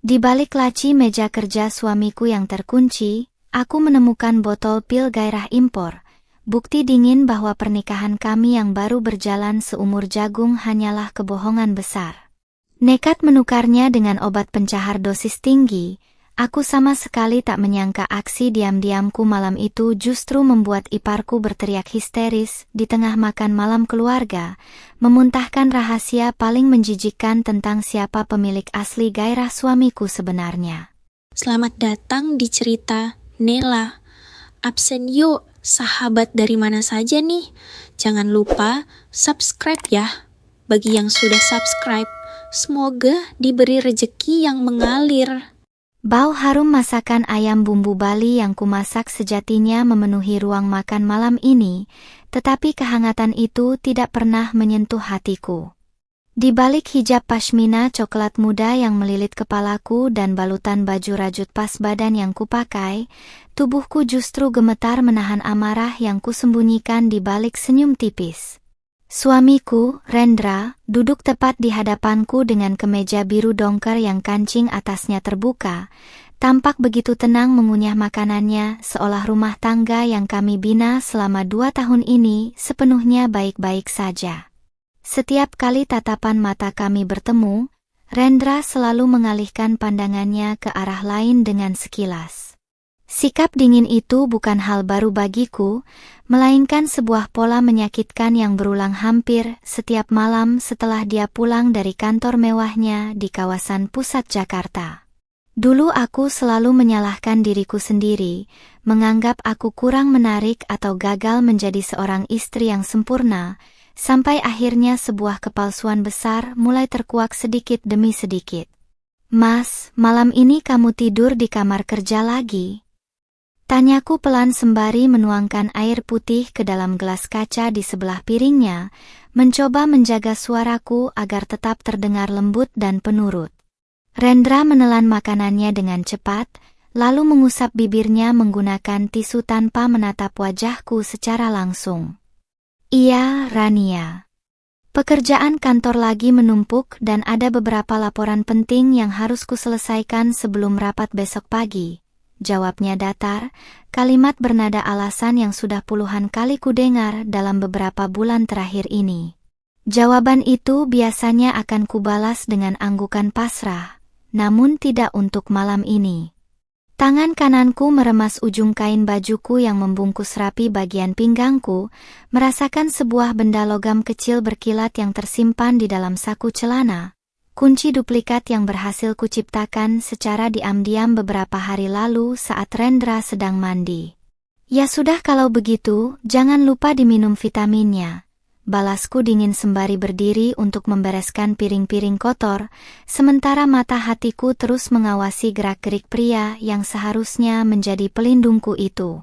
Di balik laci meja kerja suamiku yang terkunci, aku menemukan botol pil gairah impor. Bukti dingin bahwa pernikahan kami yang baru berjalan seumur jagung hanyalah kebohongan besar. Nekat menukarnya dengan obat pencahar dosis tinggi, aku sama sekali tak menyangka aksi diam-diamku malam itu justru membuat iparku berteriak histeris di tengah makan malam keluarga, memuntahkan rahasia paling menjijikkan tentang siapa pemilik asli gairah suamiku sebenarnya. Selamat datang di cerita Nela. Absen yuk, sahabat dari mana saja nih? Jangan lupa subscribe ya. Bagi yang sudah subscribe, semoga diberi rejeki yang mengalir. Bau harum masakan ayam bumbu Bali yang kumasak sejatinya memenuhi ruang makan malam ini, tetapi kehangatan itu tidak pernah menyentuh hatiku. Di balik hijab pashmina coklat muda yang melilit kepalaku dan balutan baju rajut pas badan yang kupakai, tubuhku justru gemetar menahan amarah yang kusembunyikan di balik senyum tipis. Suamiku, Rendra, duduk tepat di hadapanku dengan kemeja biru dongker yang kancing atasnya terbuka, tampak begitu tenang mengunyah makanannya seolah rumah tangga yang kami bina selama 2 tahun ini sepenuhnya baik-baik saja. Setiap kali tatapan mata kami bertemu, Rendra selalu mengalihkan pandangannya ke arah lain dengan sekilas. Sikap dingin itu bukan hal baru bagiku, melainkan sebuah pola menyakitkan yang berulang hampir setiap malam setelah dia pulang dari kantor mewahnya di kawasan pusat Jakarta. Dulu aku selalu menyalahkan diriku sendiri, menganggap aku kurang menarik atau gagal menjadi seorang istri yang sempurna, sampai akhirnya sebuah kepalsuan besar mulai terkuak sedikit demi sedikit. "Mas, malam ini kamu tidur di kamar kerja lagi?" Tanyaku pelan sembari menuangkan air putih ke dalam gelas kaca di sebelah piringnya, mencoba menjaga suaraku agar tetap terdengar lembut dan penurut. Rendra menelan makanannya dengan cepat, lalu mengusap bibirnya menggunakan tisu tanpa menatap wajahku secara langsung. "Iya, Rania. Pekerjaan kantor lagi menumpuk dan ada beberapa laporan penting yang harus kuselesaikan sebelum rapat besok pagi," jawabnya datar, kalimat bernada alasan yang sudah puluhan kali kudengar dalam beberapa bulan terakhir ini. Jawaban itu biasanya akan kubalas dengan anggukan pasrah, namun tidak untuk malam ini. Tangan kananku meremas ujung kain bajuku yang membungkus rapi bagian pinggangku, merasakan sebuah benda logam kecil berkilat yang tersimpan di dalam saku celana. Kunci duplikat yang berhasil kuciptakan secara diam-diam beberapa hari lalu saat Rendra sedang mandi. "Ya sudah kalau begitu, jangan lupa diminum vitaminnya," balasku dingin sembari berdiri untuk membereskan piring-piring kotor, sementara mata hatiku terus mengawasi gerak-gerik pria yang seharusnya menjadi pelindungku itu.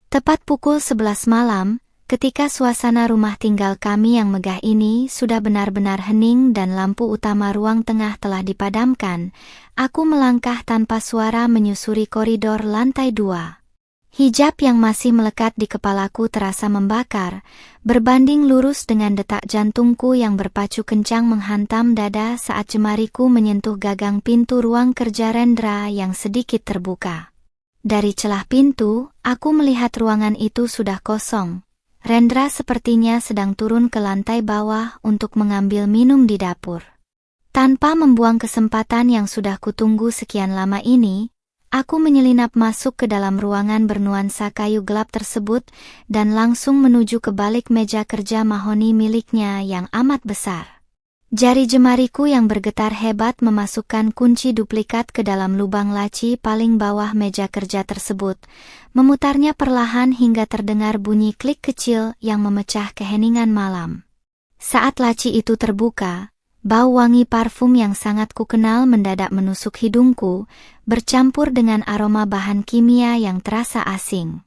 Tepat pukul 11 malam, ketika suasana rumah tinggal kami yang megah ini sudah benar-benar hening dan lampu utama ruang tengah telah dipadamkan, aku melangkah tanpa suara menyusuri koridor lantai 2. Hijab yang masih melekat di kepalaku terasa membakar, berbanding lurus dengan detak jantungku yang berpacu kencang menghantam dada saat jemariku menyentuh gagang pintu ruang kerja Rendra yang sedikit terbuka. Dari celah pintu, aku melihat ruangan itu sudah kosong. Rendra sepertinya sedang turun ke lantai bawah untuk mengambil minum di dapur. Tanpa membuang kesempatan yang sudah kutunggu sekian lama ini, aku menyelinap masuk ke dalam ruangan bernuansa kayu gelap tersebut dan langsung menuju ke balik meja kerja mahoni miliknya yang amat besar. Jari jemariku yang bergetar hebat memasukkan kunci duplikat ke dalam lubang laci paling bawah meja kerja tersebut, memutarnya perlahan hingga terdengar bunyi klik kecil yang memecah keheningan malam. Saat laci itu terbuka, bau wangi parfum yang sangat kukenal mendadak menusuk hidungku, bercampur dengan aroma bahan kimia yang terasa asing.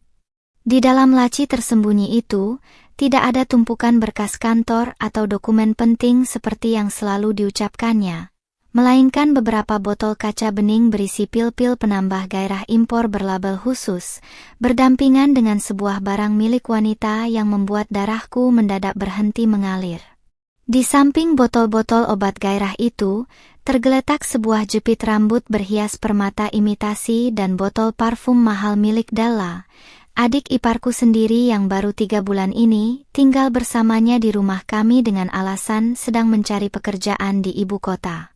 Di dalam laci tersembunyi itu, tidak ada tumpukan berkas kantor atau dokumen penting seperti yang selalu diucapkannya, melainkan beberapa botol kaca bening berisi pil-pil penambah gairah impor berlabel khusus, berdampingan dengan sebuah barang milik wanita yang membuat darahku mendadak berhenti mengalir. Di samping botol-botol obat gairah itu, tergeletak sebuah jepit rambut berhias permata imitasi dan botol parfum mahal milik Della, adik iparku sendiri yang baru 3 bulan ini tinggal bersamanya di rumah kami dengan alasan sedang mencari pekerjaan di ibu kota.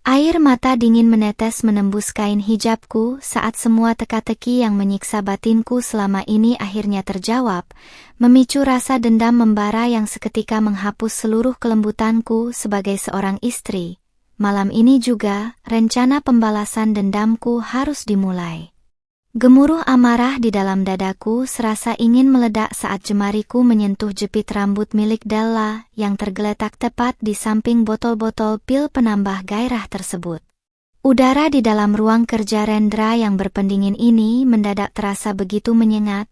Air mata dingin menetes menembus kain hijabku saat semua teka-teki yang menyiksa batinku selama ini akhirnya terjawab, memicu rasa dendam membara yang seketika menghapus seluruh kelembutanku sebagai seorang istri. Malam ini juga, rencana pembalasan dendamku harus dimulai. Gemuruh amarah di dalam dadaku serasa ingin meledak saat jemariku menyentuh jepit rambut milik Della yang tergeletak tepat di samping botol-botol pil penambah gairah tersebut. Udara di dalam ruang kerja Rendra yang berpendingin ini mendadak terasa begitu menyengat,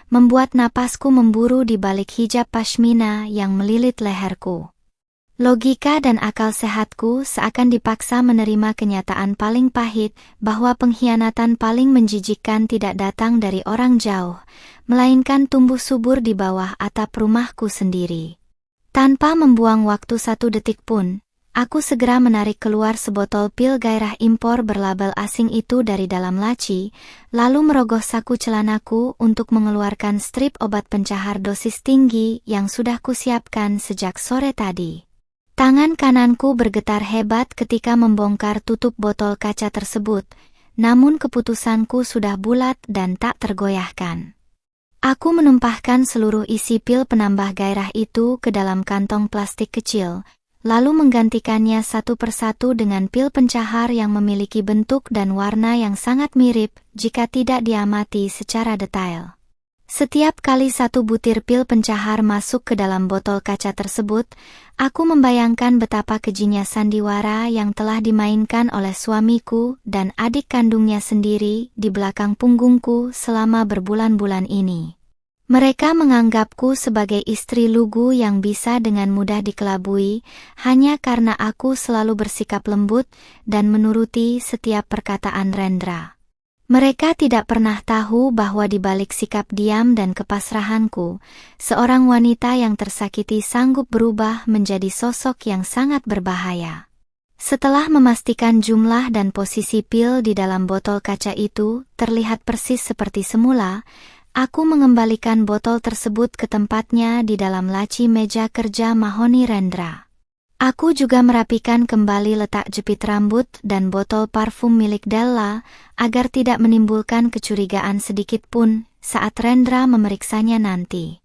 membuat napasku memburu di balik hijab pashmina yang melilit leherku. Logika dan akal sehatku seakan dipaksa menerima kenyataan paling pahit bahwa pengkhianatan paling menjijikkan tidak datang dari orang jauh, melainkan tumbuh subur di bawah atap rumahku sendiri. Tanpa membuang waktu 1 detik pun, aku segera menarik keluar sebotol pil gairah impor berlabel asing itu dari dalam laci, lalu merogoh saku celanaku untuk mengeluarkan strip obat pencahar dosis tinggi yang sudah kusiapkan sejak sore tadi. Tangan kananku bergetar hebat ketika membongkar tutup botol kaca tersebut, namun keputusanku sudah bulat dan tak tergoyahkan. Aku menumpahkan seluruh isi pil penambah gairah itu ke dalam kantong plastik kecil, lalu menggantikannya satu persatu dengan pil pencahar yang memiliki bentuk dan warna yang sangat mirip jika tidak diamati secara detail. Setiap kali 1 butir pil pencahar masuk ke dalam botol kaca tersebut, aku membayangkan betapa kejinya sandiwara yang telah dimainkan oleh suamiku dan adik kandungnya sendiri di belakang punggungku selama berbulan-bulan ini. Mereka menganggapku sebagai istri lugu yang bisa dengan mudah dikelabui hanya karena aku selalu bersikap lembut dan menuruti setiap perkataan Rendra. Mereka tidak pernah tahu bahwa di balik sikap diam dan kepasrahanku, seorang wanita yang tersakiti sanggup berubah menjadi sosok yang sangat berbahaya. Setelah memastikan jumlah dan posisi pil di dalam botol kaca itu terlihat persis seperti semula, aku mengembalikan botol tersebut ke tempatnya di dalam laci meja kerja mahoni Rendra. Aku juga merapikan kembali letak jepit rambut dan botol parfum milik Della agar tidak menimbulkan kecurigaan sedikit pun saat Rendra memeriksanya nanti.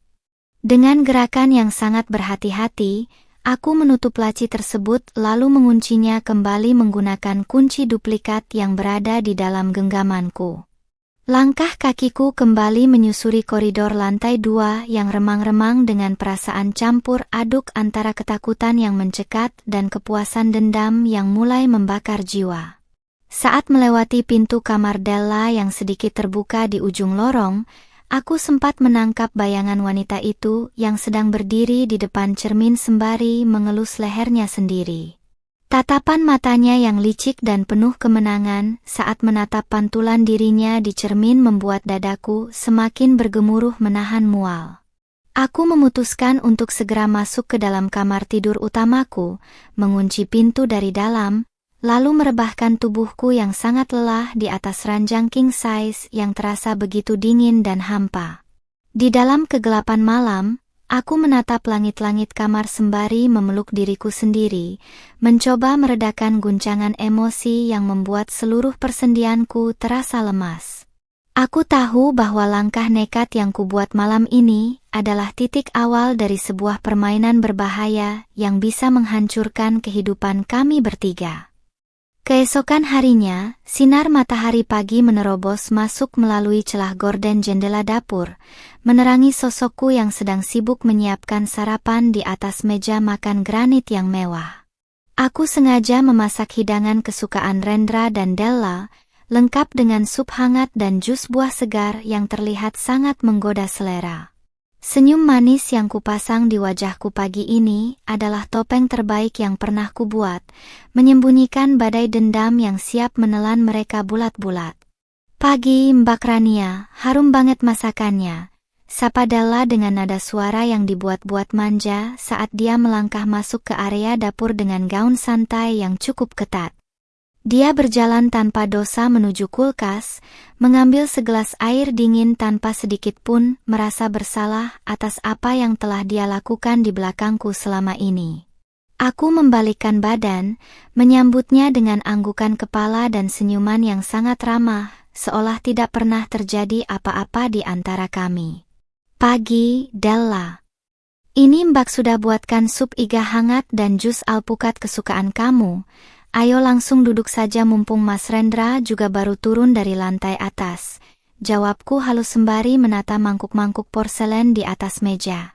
Dengan gerakan yang sangat berhati-hati, aku menutup laci tersebut lalu menguncinya kembali menggunakan kunci duplikat yang berada di dalam genggamanku. Langkah kakiku kembali menyusuri koridor lantai 2 yang remang-remang dengan perasaan campur aduk antara ketakutan yang mencekat dan kepuasan dendam yang mulai membakar jiwa. Saat melewati pintu kamar Della yang sedikit terbuka di ujung lorong, aku sempat menangkap bayangan wanita itu yang sedang berdiri di depan cermin sembari mengelus lehernya sendiri. Tatapan matanya yang licik dan penuh kemenangan saat menatap pantulan dirinya di cermin membuat dadaku semakin bergemuruh menahan mual. Aku memutuskan untuk segera masuk ke dalam kamar tidur utamaku, mengunci pintu dari dalam, lalu merebahkan tubuhku yang sangat lelah di atas ranjang king size yang terasa begitu dingin dan hampa. Di dalam kegelapan malam, aku menatap langit-langit kamar sembari memeluk diriku sendiri, mencoba meredakan guncangan emosi yang membuat seluruh persendianku terasa lemas. Aku tahu bahwa langkah nekat yang kubuat malam ini adalah titik awal dari sebuah permainan berbahaya yang bisa menghancurkan kehidupan kami bertiga. Keesokan harinya, sinar matahari pagi menerobos masuk melalui celah gorden jendela dapur, menerangi sosokku yang sedang sibuk menyiapkan sarapan di atas meja makan granit yang mewah. Aku sengaja memasak hidangan kesukaan Rendra dan Della, lengkap dengan sup hangat dan jus buah segar yang terlihat sangat menggoda selera. Senyum manis yang kupasang di wajahku pagi ini adalah topeng terbaik yang pernah kubuat, menyembunyikan badai dendam yang siap menelan mereka bulat-bulat. Pagi Mbak Rania, harum banget masakannya. sapa Della dengan nada suara yang dibuat-buat manja saat dia melangkah masuk ke area dapur dengan gaun santai yang cukup ketat. Dia berjalan tanpa dosa menuju kulkas, mengambil segelas air dingin tanpa sedikit pun merasa bersalah atas apa yang telah dia lakukan di belakangku selama ini. Aku membalikkan badan, menyambutnya dengan anggukan kepala dan senyuman yang sangat ramah, seolah tidak pernah terjadi apa-apa di antara kami. Pagi, Della. Ini Mbak sudah buatkan sup iga hangat dan jus alpukat kesukaan kamu. Ayo langsung duduk saja mumpung Mas Rendra juga baru turun dari lantai atas. Jawabku halus sembari menata mangkuk-mangkuk porselen di atas meja.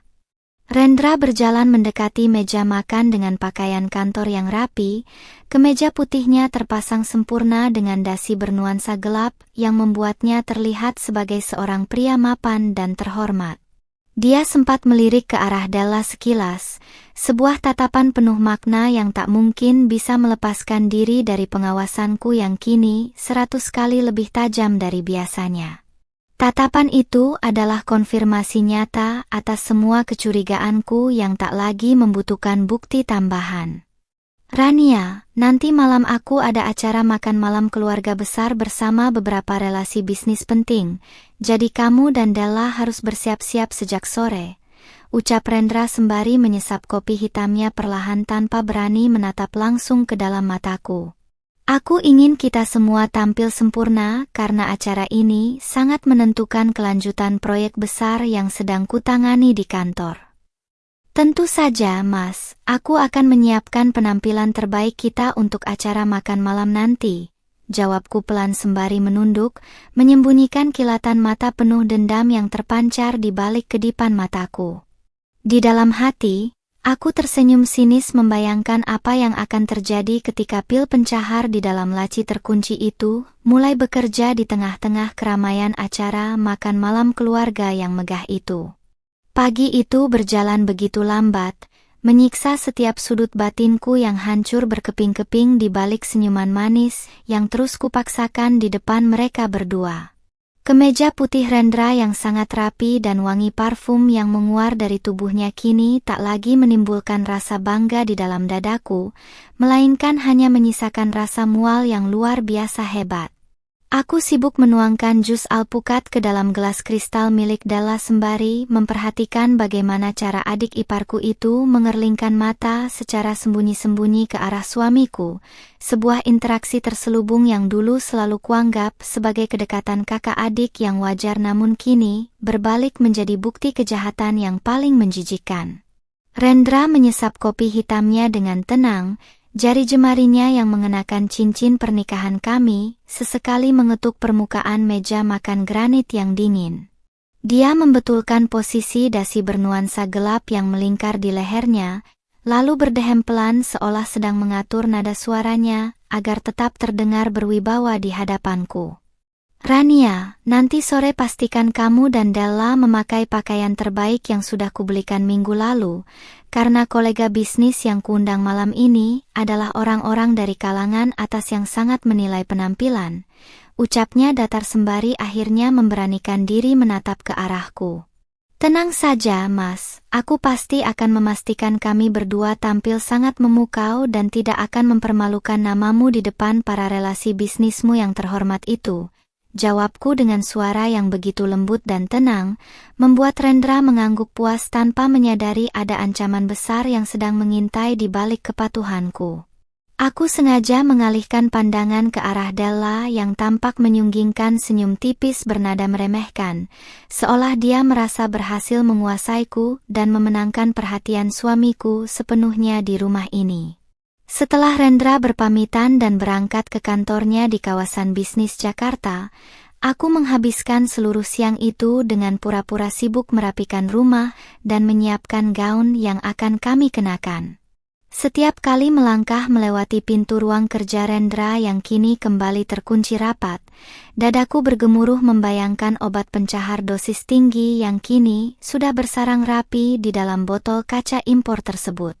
Rendra berjalan mendekati meja makan dengan pakaian kantor yang rapi. Kemeja putihnya terpasang sempurna dengan dasi bernuansa gelap yang membuatnya terlihat sebagai seorang pria mapan dan terhormat. Dia sempat melirik ke arah Della sekilas, sebuah tatapan penuh makna yang tak mungkin bisa melepaskan diri dari pengawasanku yang kini 100 kali lebih tajam dari biasanya. Tatapan itu adalah konfirmasi nyata atas semua kecurigaanku yang tak lagi membutuhkan bukti tambahan. Rania, nanti malam aku ada acara makan malam keluarga besar bersama beberapa relasi bisnis penting, jadi kamu dan Della harus bersiap-siap sejak sore, ucap Rendra sembari menyesap kopi hitamnya perlahan tanpa berani menatap langsung ke dalam mataku. Aku ingin kita semua tampil sempurna karena acara ini sangat menentukan kelanjutan proyek besar yang sedang kutangani di kantor. Tentu saja, Mas. Aku akan menyiapkan penampilan terbaik kita untuk acara makan malam nanti. Jawabku pelan sembari menunduk, menyembunyikan kilatan mata penuh dendam yang terpancar di balik kedipan mataku. Di dalam hati, aku tersenyum sinis membayangkan apa yang akan terjadi ketika pil pencahar di dalam laci terkunci itu mulai bekerja di tengah-tengah keramaian acara makan malam keluarga yang megah itu. Pagi itu berjalan begitu lambat, menyiksa setiap sudut batinku yang hancur berkeping-keping di balik senyuman manis yang terus kupaksakan di depan mereka berdua. Kemeja putih Rendra yang sangat rapi dan wangi parfum yang menguar dari tubuhnya kini tak lagi menimbulkan rasa bangga di dalam dadaku, melainkan hanya menyisakan rasa mual yang luar biasa hebat. Aku sibuk menuangkan jus alpukat ke dalam gelas kristal milik Della sembari memperhatikan bagaimana cara adik iparku itu mengerlingkan mata secara sembunyi-sembunyi ke arah suamiku, sebuah interaksi terselubung yang dulu selalu kuanggap sebagai kedekatan kakak adik yang wajar namun kini berbalik menjadi bukti kejahatan yang paling menjijikkan. Rendra menyesap kopi hitamnya dengan tenang. Jari jemarinya yang mengenakan cincin pernikahan kami sesekali mengetuk permukaan meja makan granit yang dingin. Dia membetulkan posisi dasi bernuansa gelap yang melingkar di lehernya, lalu berdehem pelan seolah sedang mengatur nada suaranya agar tetap terdengar berwibawa di hadapanku. Rania, nanti sore pastikan kamu dan Della memakai pakaian terbaik yang sudah kubelikan minggu lalu, karena kolega bisnis yang kuundang malam ini adalah orang-orang dari kalangan atas yang sangat menilai penampilan, ucapnya datar sembari akhirnya memberanikan diri menatap ke arahku. Tenang saja, Mas, aku pasti akan memastikan kami berdua tampil sangat memukau dan tidak akan mempermalukan namamu di depan para relasi bisnismu yang terhormat itu. Jawabku dengan suara yang begitu lembut dan tenang, membuat Rendra mengangguk puas tanpa menyadari ada ancaman besar yang sedang mengintai di balik kepatuhanku. Aku sengaja mengalihkan pandangan ke arah Della yang tampak menyunggingkan senyum tipis bernada meremehkan, seolah dia merasa berhasil menguasaiku dan memenangkan perhatian suamiku sepenuhnya di rumah ini. Setelah Rendra berpamitan dan berangkat ke kantornya di kawasan bisnis Jakarta, aku menghabiskan seluruh siang itu dengan pura-pura sibuk merapikan rumah dan menyiapkan gaun yang akan kami kenakan. Setiap kali melangkah melewati pintu ruang kerja Rendra yang kini kembali terkunci rapat, dadaku bergemuruh membayangkan obat pencahar dosis tinggi yang kini sudah bersarang rapi di dalam botol kaca impor tersebut.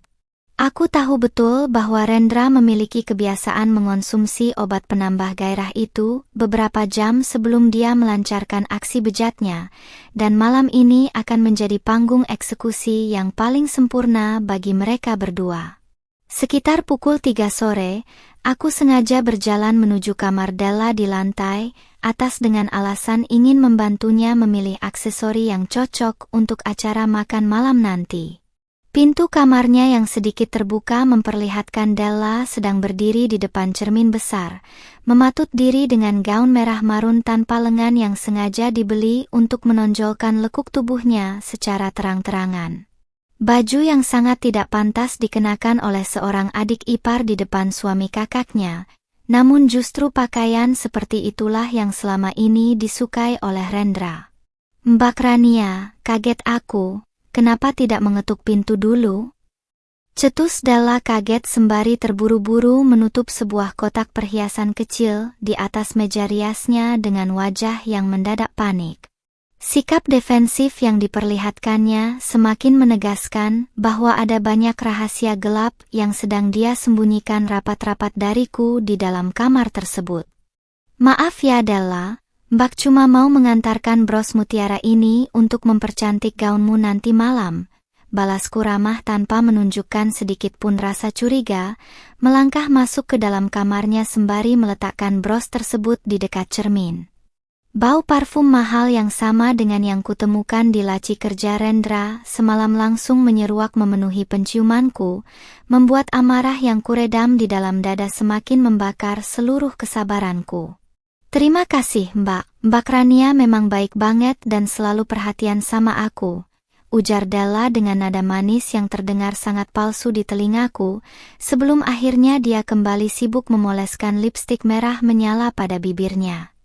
Aku tahu betul bahwa Rendra memiliki kebiasaan mengonsumsi obat penambah gairah itu beberapa jam sebelum dia melancarkan aksi bejatnya, dan malam ini akan menjadi panggung eksekusi yang paling sempurna bagi mereka berdua. Sekitar pukul 3 sore, aku sengaja berjalan menuju kamar Della di lantai atas dengan alasan ingin membantunya memilih aksesori yang cocok untuk acara makan malam nanti. Pintu kamarnya yang sedikit terbuka memperlihatkan Della sedang berdiri di depan cermin besar, mematut diri dengan gaun merah marun tanpa lengan yang sengaja dibeli untuk menonjolkan lekuk tubuhnya secara terang-terangan. Baju yang sangat tidak pantas dikenakan oleh seorang adik ipar di depan suami kakaknya, namun justru pakaian seperti itulah yang selama ini disukai oleh Rendra. "Mbak Rania," kaget aku. "Kenapa tidak mengetuk pintu dulu?" Cetus Della kaget sembari terburu-buru menutup sebuah kotak perhiasan kecil di atas meja riasnya dengan wajah yang mendadak panik. Sikap defensif yang diperlihatkannya semakin menegaskan bahwa ada banyak rahasia gelap yang sedang dia sembunyikan rapat-rapat dariku di dalam kamar tersebut. "Maaf ya Della, Mbak cuma mau mengantarkan bros mutiara ini untuk mempercantik gaunmu nanti malam," balasku ramah tanpa menunjukkan sedikit pun rasa curiga, melangkah masuk ke dalam kamarnya sembari meletakkan bros tersebut di dekat cermin. Bau parfum mahal yang sama dengan yang kutemukan di laci kerja Rendra semalam langsung menyeruak memenuhi penciumanku, membuat amarah yang kuredam di dalam dada semakin membakar seluruh kesabaranku. "Terima kasih Mbak Rania memang baik banget dan selalu perhatian sama aku," ujar Della dengan nada manis yang terdengar sangat palsu di telingaku, sebelum akhirnya dia kembali sibuk memoleskan lipstik merah menyala pada bibirnya.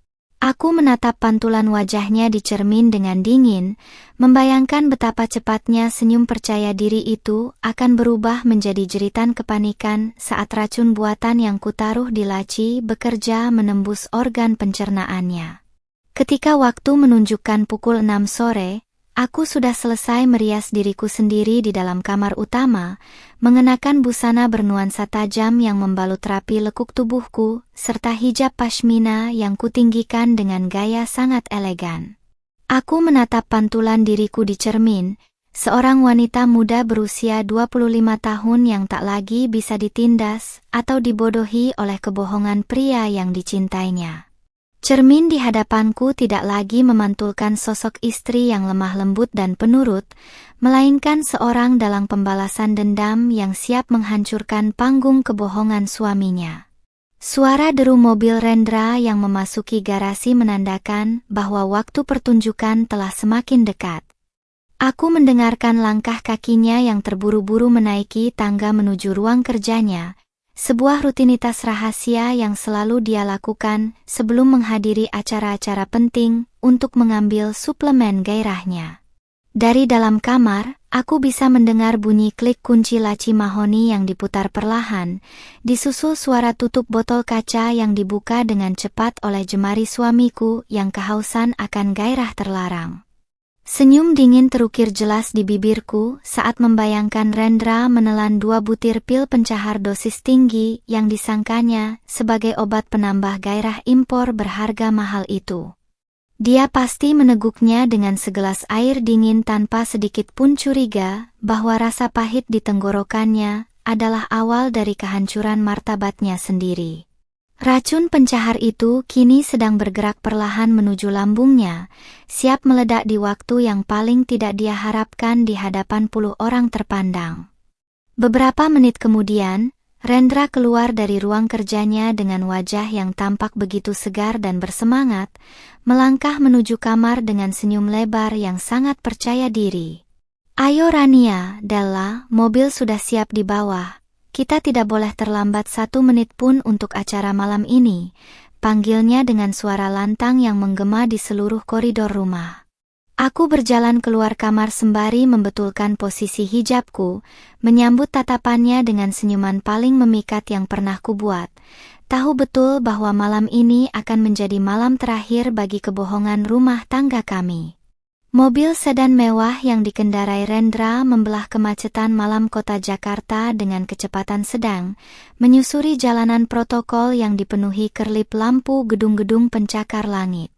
Aku menatap pantulan wajahnya di cermin dengan dingin, membayangkan betapa cepatnya senyum percaya diri itu akan berubah menjadi jeritan kepanikan saat racun buatan yang kutaruh di laci bekerja menembus organ pencernaannya. Ketika waktu menunjukkan pukul 6 sore, aku sudah selesai merias diriku sendiri di dalam kamar utama, mengenakan busana bernuansa tajam yang membalut rapi lekuk tubuhku, serta hijab pashmina yang kutinggikan dengan gaya sangat elegan. Aku menatap pantulan diriku di cermin, seorang wanita muda berusia 25 tahun yang tak lagi bisa ditindas atau dibodohi oleh kebohongan pria yang dicintainya. Cermin di hadapanku tidak lagi memantulkan sosok istri yang lemah lembut dan penurut, melainkan seorang dalang pembalasan dendam yang siap menghancurkan panggung kebohongan suaminya. Suara deru mobil Rendra yang memasuki garasi menandakan bahwa waktu pertunjukan telah semakin dekat. Aku mendengarkan langkah kakinya yang terburu-buru menaiki tangga menuju ruang kerjanya, sebuah rutinitas rahasia yang selalu dia lakukan sebelum menghadiri acara-acara penting untuk mengambil suplemen gairahnya. Dari dalam kamar, aku bisa mendengar bunyi klik kunci laci mahoni yang diputar perlahan, disusul suara tutup botol kaca yang dibuka dengan cepat oleh jemari suamiku yang kehausan akan gairah terlarang. Senyum dingin terukir jelas di bibirku saat membayangkan Rendra menelan 2 butir pil pencahar dosis tinggi yang disangkanya sebagai obat penambah gairah impor berharga mahal itu. Dia pasti meneguknya dengan segelas air dingin tanpa sedikit pun curiga bahwa rasa pahit di tenggorokannya adalah awal dari kehancuran martabatnya sendiri. Racun pencahar itu kini sedang bergerak perlahan menuju lambungnya, siap meledak di waktu yang paling tidak dia harapkan di hadapan puluh orang terpandang. Beberapa menit kemudian, Rendra keluar dari ruang kerjanya dengan wajah yang tampak begitu segar dan bersemangat, melangkah menuju kamar dengan senyum lebar yang sangat percaya diri. "Ayo Rania, Della, mobil sudah siap di bawah. Kita tidak boleh terlambat 1 menit pun untuk acara malam ini," panggilnya dengan suara lantang yang menggema di seluruh koridor rumah. Aku berjalan keluar kamar sembari membetulkan posisi hijabku, menyambut tatapannya dengan senyuman paling memikat yang pernah kubuat. Tahu betul bahwa malam ini akan menjadi malam terakhir bagi kebohongan rumah tangga kami. Mobil sedan mewah yang dikendarai Rendra membelah kemacetan malam kota Jakarta dengan kecepatan sedang, menyusuri jalanan protokol yang dipenuhi kerlip lampu gedung-gedung pencakar langit.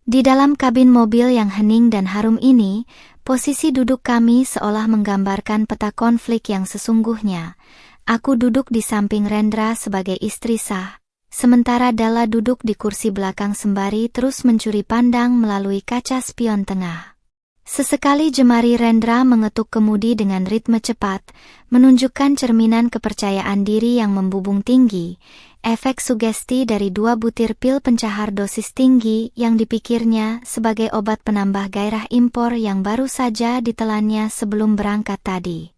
Di dalam kabin mobil yang hening dan harum ini, posisi duduk kami seolah menggambarkan peta konflik yang sesungguhnya. Aku duduk di samping Rendra sebagai istri sah, sementara Dalla duduk di kursi belakang sembari terus mencuri pandang melalui kaca spion tengah. Sesekali jemari Rendra mengetuk kemudi dengan ritme cepat, menunjukkan cerminan kepercayaan diri yang membubung tinggi, efek sugesti dari 2 butir pil pencahar dosis tinggi yang dipikirnya sebagai obat penambah gairah impor yang baru saja ditelannya sebelum berangkat tadi.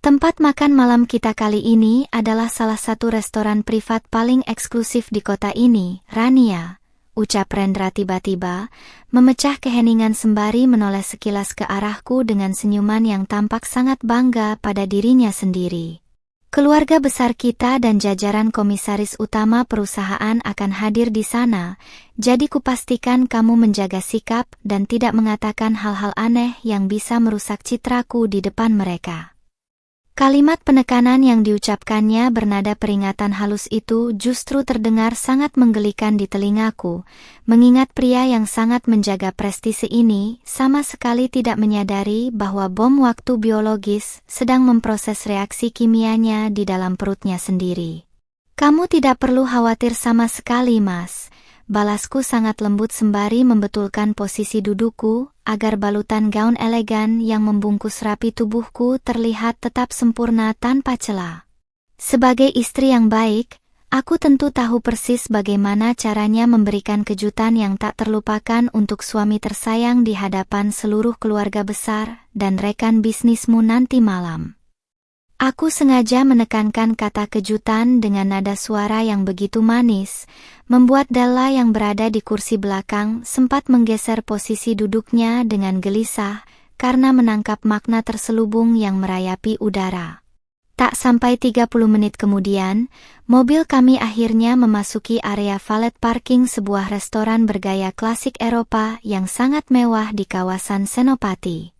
Tempat makan malam kita kali ini adalah salah satu restoran privat paling eksklusif di kota ini, Rania, ucap Rendra tiba-tiba, memecah keheningan sembari menoleh sekilas ke arahku dengan senyuman yang tampak sangat bangga pada dirinya sendiri. Keluarga besar kita dan jajaran komisaris utama perusahaan akan hadir di sana, jadi kupastikan kamu menjaga sikap dan tidak mengatakan hal-hal aneh yang bisa merusak citraku di depan mereka. Kalimat penekanan yang diucapkannya bernada peringatan halus itu justru terdengar sangat menggelikan di telingaku, mengingat pria yang sangat menjaga prestise ini sama sekali tidak menyadari bahwa bom waktu biologis sedang memproses reaksi kimianya di dalam perutnya sendiri. Kamu tidak perlu khawatir sama sekali, Mas. Balasku sangat lembut sembari membetulkan posisi dudukku, agar balutan gaun elegan yang membungkus rapi tubuhku terlihat tetap sempurna tanpa celah. Sebagai istri yang baik, aku tentu tahu persis bagaimana caranya memberikan kejutan yang tak terlupakan untuk suami tersayang di hadapan seluruh keluarga besar dan rekan bisnismu nanti malam. Aku sengaja menekankan kata kejutan dengan nada suara yang begitu manis, membuat Dalla yang berada di kursi belakang sempat menggeser posisi duduknya dengan gelisah karena menangkap makna terselubung yang merayapi udara. Tak sampai 30 menit kemudian, mobil kami akhirnya memasuki area valet parking sebuah restoran bergaya klasik Eropa yang sangat mewah di kawasan Senopati.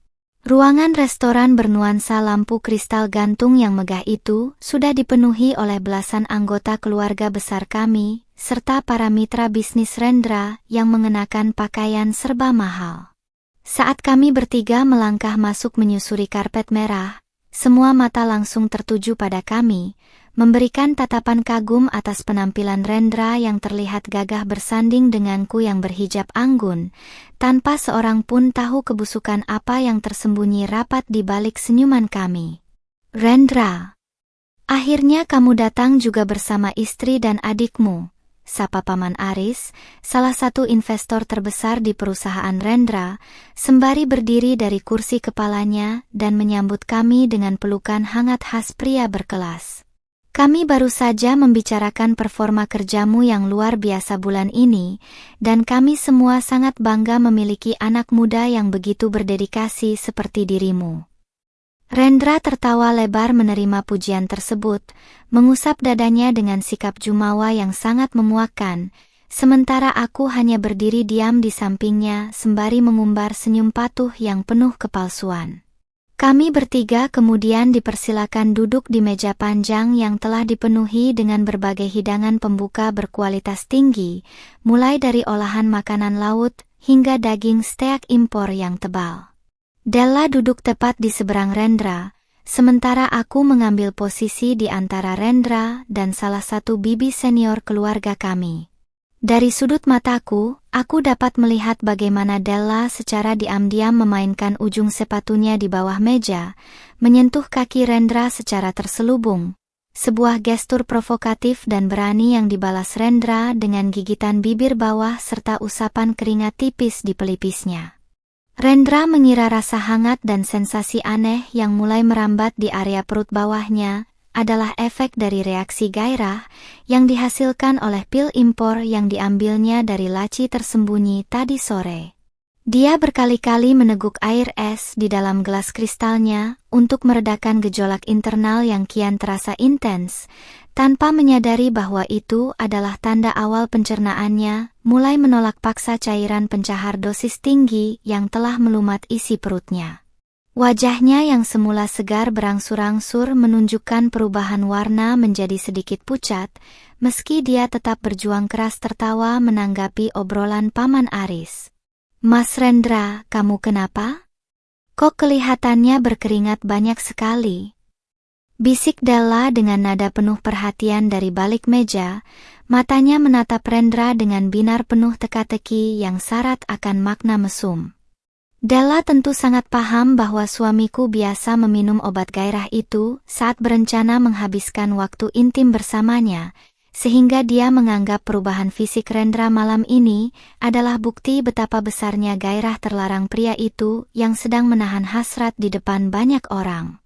Ruangan restoran bernuansa lampu kristal gantung yang megah itu sudah dipenuhi oleh belasan anggota keluarga besar kami, serta para mitra bisnis Rendra yang mengenakan pakaian serba mahal. Saat kami bertiga melangkah masuk menyusuri karpet merah, semua mata langsung tertuju pada kami, memberikan tatapan kagum atas penampilan Rendra yang terlihat gagah bersanding denganku yang berhijab anggun, tanpa seorang pun tahu kebusukan apa yang tersembunyi rapat di balik senyuman kami. Rendra, akhirnya kamu datang juga bersama istri dan adikmu, sapa Paman Aris, salah satu investor terbesar di perusahaan Rendra, sembari berdiri dari kursi kepalanya dan menyambut kami dengan pelukan hangat khas pria berkelas. Kami baru saja membicarakan performa kerjamu yang luar biasa bulan ini, dan kami semua sangat bangga memiliki anak muda yang begitu berdedikasi seperti dirimu. Rendra tertawa lebar menerima pujian tersebut, mengusap dadanya dengan sikap jumawa yang sangat memuakkan, sementara aku hanya berdiri diam di sampingnya sembari mengumbar senyum patuh yang penuh kepalsuan. Kami bertiga kemudian dipersilakan duduk di meja panjang yang telah dipenuhi dengan berbagai hidangan pembuka berkualitas tinggi, mulai dari olahan makanan laut hingga daging steak impor yang tebal. Dalla duduk tepat di seberang Rendra, sementara aku mengambil posisi di antara Rendra dan salah satu bibi senior keluarga kami. Dari sudut mataku, aku dapat melihat bagaimana Dalla secara diam-diam memainkan ujung sepatunya di bawah meja, menyentuh kaki Rendra secara terselubung. Sebuah gestur provokatif dan berani yang dibalas Rendra dengan gigitan bibir bawah serta usapan keringat tipis di pelipisnya. Rendra mengira rasa hangat dan sensasi aneh yang mulai merambat di area perut bawahnya adalah efek dari reaksi gairah yang dihasilkan oleh pil impor yang diambilnya dari laci tersembunyi tadi sore. Dia berkali-kali meneguk air es di dalam gelas kristalnya untuk meredakan gejolak internal yang kian terasa intens, tanpa menyadari bahwa itu adalah tanda awal pencernaannya mulai menolak paksa cairan pencahar dosis tinggi yang telah melumat isi perutnya. Wajahnya yang semula segar berangsur-angsur menunjukkan perubahan warna menjadi sedikit pucat, meski dia tetap berjuang keras tertawa menanggapi obrolan Paman Aris. "Mas Rendra, kamu kenapa? Kok kelihatannya berkeringat banyak sekali?" bisik Della dengan nada penuh perhatian dari balik meja, matanya menatap Rendra dengan binar penuh teka-teki yang syarat akan makna mesum. Della tentu sangat paham bahwa suamiku biasa meminum obat gairah itu saat berencana menghabiskan waktu intim bersamanya, sehingga dia menganggap perubahan fisik Rendra malam ini adalah bukti betapa besarnya gairah terlarang pria itu yang sedang menahan hasrat di depan banyak orang.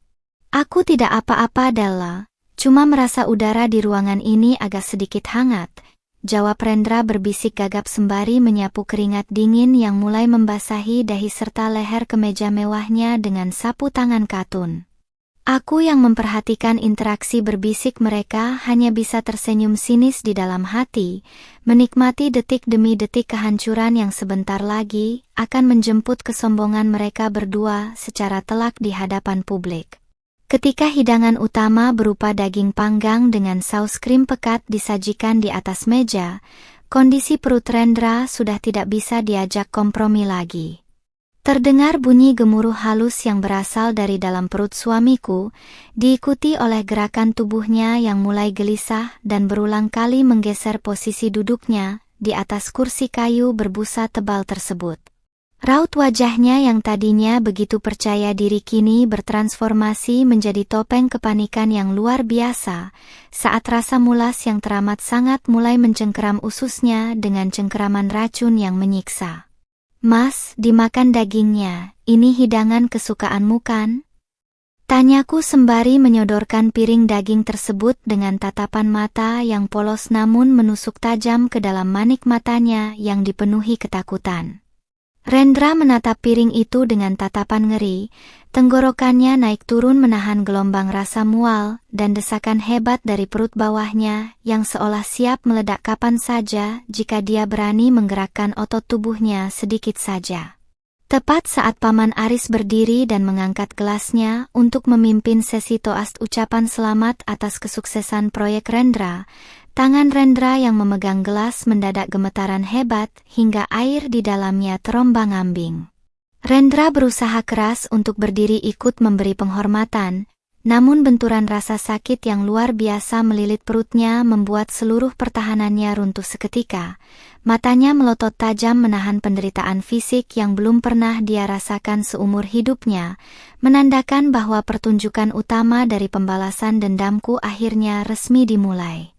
"Aku tidak apa-apa, Della, cuma merasa udara di ruangan ini agak sedikit hangat," jawab Rendra berbisik gagap sembari menyapu keringat dingin yang mulai membasahi dahi serta leher kemeja mewahnya dengan sapu tangan katun. Aku yang memperhatikan interaksi berbisik mereka hanya bisa tersenyum sinis di dalam hati, menikmati detik demi detik kehancuran yang sebentar lagi akan menjemput kesombongan mereka berdua secara telak di hadapan publik. Ketika hidangan utama berupa daging panggang dengan saus krim pekat disajikan di atas meja, kondisi perut Rendra sudah tidak bisa diajak kompromi lagi. Terdengar bunyi gemuruh halus yang berasal dari dalam perut suamiku, diikuti oleh gerakan tubuhnya yang mulai gelisah dan berulang kali menggeser posisi duduknya di atas kursi kayu berbusa tebal tersebut. Raut wajahnya yang tadinya begitu percaya diri kini bertransformasi menjadi topeng kepanikan yang luar biasa, saat rasa mulas yang teramat sangat mulai mencengkeram ususnya dengan cengkeraman racun yang menyiksa. "Mas, dimakan dagingnya, ini hidangan kesukaanmu kan?" tanyaku sembari menyodorkan piring daging tersebut dengan tatapan mata yang polos namun menusuk tajam ke dalam manik matanya yang dipenuhi ketakutan. Rendra menatap piring itu dengan tatapan ngeri, tenggorokannya naik turun menahan gelombang rasa mual dan desakan hebat dari perut bawahnya yang seolah siap meledak kapan saja jika dia berani menggerakkan otot tubuhnya sedikit saja. Tepat saat Paman Aris berdiri dan mengangkat gelasnya untuk memimpin sesi toast ucapan selamat atas kesuksesan proyek Rendra, tangan Rendra yang memegang gelas mendadak gemetaran hebat hingga air di dalamnya terombang-ambing. Rendra berusaha keras untuk berdiri ikut memberi penghormatan, namun benturan rasa sakit yang luar biasa melilit perutnya membuat seluruh pertahanannya runtuh seketika. Matanya melotot tajam menahan penderitaan fisik yang belum pernah dia rasakan seumur hidupnya, menandakan bahwa pertunjukan utama dari pembalasan dendamku akhirnya resmi dimulai.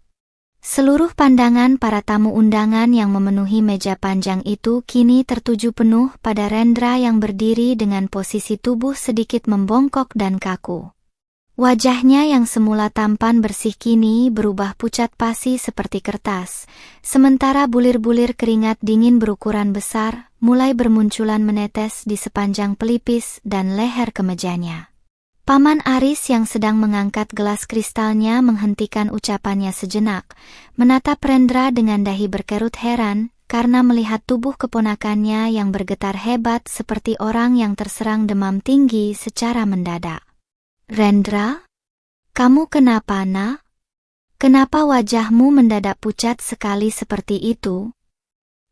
Seluruh pandangan para tamu undangan yang memenuhi meja panjang itu kini tertuju penuh pada Rendra yang berdiri dengan posisi tubuh sedikit membongkok dan kaku. Wajahnya yang semula tampan bersih kini berubah pucat pasi seperti kertas, sementara bulir-bulir keringat dingin berukuran besar mulai bermunculan menetes di sepanjang pelipis dan leher kemejanya. Paman Aris yang sedang mengangkat gelas kristalnya menghentikan ucapannya sejenak, menatap Rendra dengan dahi berkerut heran karena melihat tubuh keponakannya yang bergetar hebat seperti orang yang terserang demam tinggi secara mendadak. "Rendra? Kamu kenapa, nak? Kenapa wajahmu mendadak pucat sekali seperti itu?"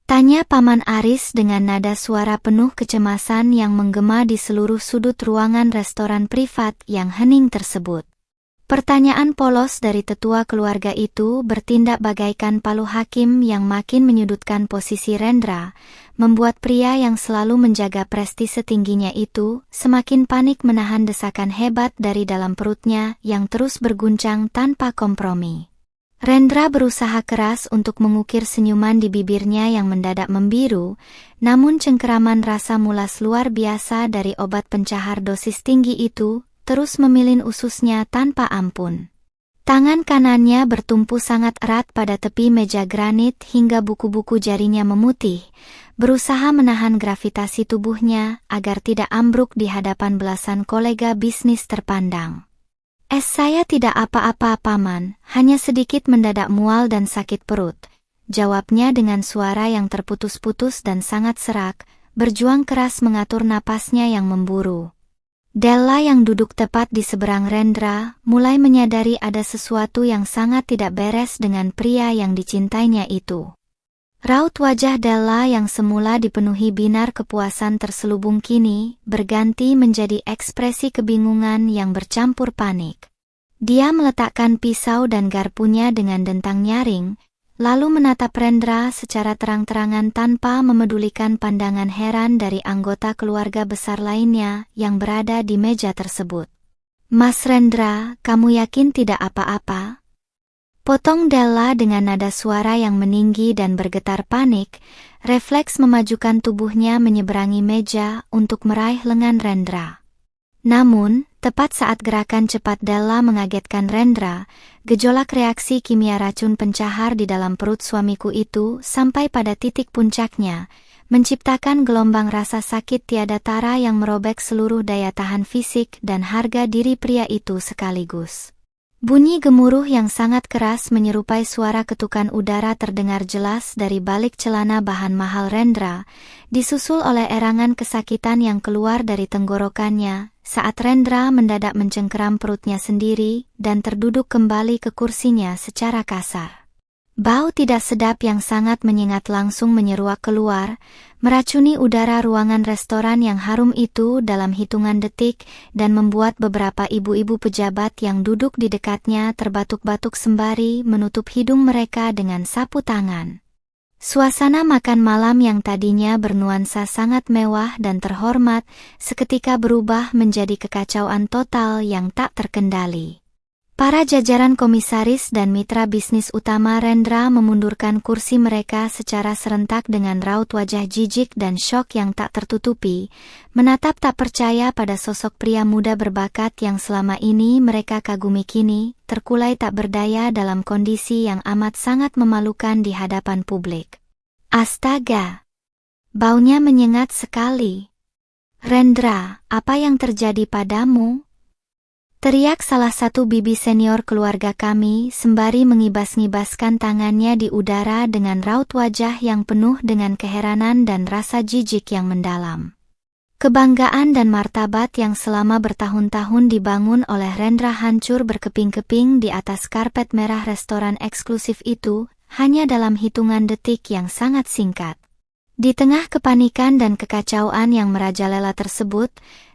tanya Paman Aris dengan nada suara penuh kecemasan yang menggema di seluruh sudut ruangan restoran privat yang hening tersebut. Pertanyaan polos dari tetua keluarga itu bertindak bagaikan palu hakim yang makin menyudutkan posisi Rendra, membuat pria yang selalu menjaga prestise tingginya itu semakin panik menahan desakan hebat dari dalam perutnya yang terus berguncang tanpa kompromi. Rendra berusaha keras untuk mengukir senyuman di bibirnya yang mendadak membiru, namun cengkeraman rasa mulas luar biasa dari obat pencahar dosis tinggi itu terus memilin ususnya tanpa ampun. Tangan kanannya bertumpu sangat erat pada tepi meja granit hingga buku-buku jarinya memutih, berusaha menahan gravitasi tubuhnya agar tidak ambruk di hadapan belasan kolega bisnis terpandang. Saya tidak apa-apa, Paman, hanya sedikit mendadak mual dan sakit perut," jawabnya dengan suara yang terputus-putus dan sangat serak, berjuang keras mengatur napasnya yang memburu. Della yang duduk tepat di seberang Rendra mulai menyadari ada sesuatu yang sangat tidak beres dengan pria yang dicintainya itu. Raut wajah Della yang semula dipenuhi binar kepuasan terselubung kini berganti menjadi ekspresi kebingungan yang bercampur panik. Dia meletakkan pisau dan garpunya dengan dentang nyaring, lalu menatap Rendra secara terang-terangan tanpa memedulikan pandangan heran dari anggota keluarga besar lainnya yang berada di meja tersebut. "Mas Rendra, kamu yakin tidak apa-apa?" potong Della dengan nada suara yang meninggi dan bergetar panik, refleks memajukan tubuhnya menyeberangi meja untuk meraih lengan Rendra. Namun, tepat saat gerakan cepat Della mengagetkan Rendra, gejolak reaksi kimia racun pencahar di dalam perut suamiku itu sampai pada titik puncaknya, menciptakan gelombang rasa sakit tiada tara yang merobek seluruh daya tahan fisik dan harga diri pria itu sekaligus. Bunyi gemuruh yang sangat keras menyerupai suara ketukan udara terdengar jelas dari balik celana bahan mahal Rendra, disusul oleh erangan kesakitan yang keluar dari tenggorokannya, saat Rendra mendadak mencengkeram perutnya sendiri dan terduduk kembali ke kursinya secara kasar. Bau tidak sedap yang sangat menyengat langsung menyeruak keluar, meracuni udara ruangan restoran yang harum itu dalam hitungan detik dan membuat beberapa ibu-ibu pejabat yang duduk di dekatnya terbatuk-batuk sembari menutup hidung mereka dengan sapu tangan. Suasana makan malam yang tadinya bernuansa sangat mewah dan terhormat seketika berubah menjadi kekacauan total yang tak terkendali. Para jajaran komisaris dan mitra bisnis utama Rendra memundurkan kursi mereka secara serentak dengan raut wajah jijik dan syok yang tak tertutupi, menatap tak percaya pada sosok pria muda berbakat yang selama ini mereka kagumi kini, terkulai tak berdaya dalam kondisi yang amat sangat memalukan di hadapan publik. Astaga! Baunya menyengat sekali. "Rendra, apa yang terjadi padamu?" teriak salah satu bibi senior keluarga kami sembari mengibas-ngibaskan tangannya di udara dengan raut wajah yang penuh dengan keheranan dan rasa jijik yang mendalam. Kebanggaan dan martabat yang selama bertahun-tahun dibangun oleh Rendra hancur berkeping-keping di atas karpet merah restoran eksklusif itu, hanya dalam hitungan detik yang sangat singkat. Di tengah kepanikan dan kekacauan yang merajalela tersebut,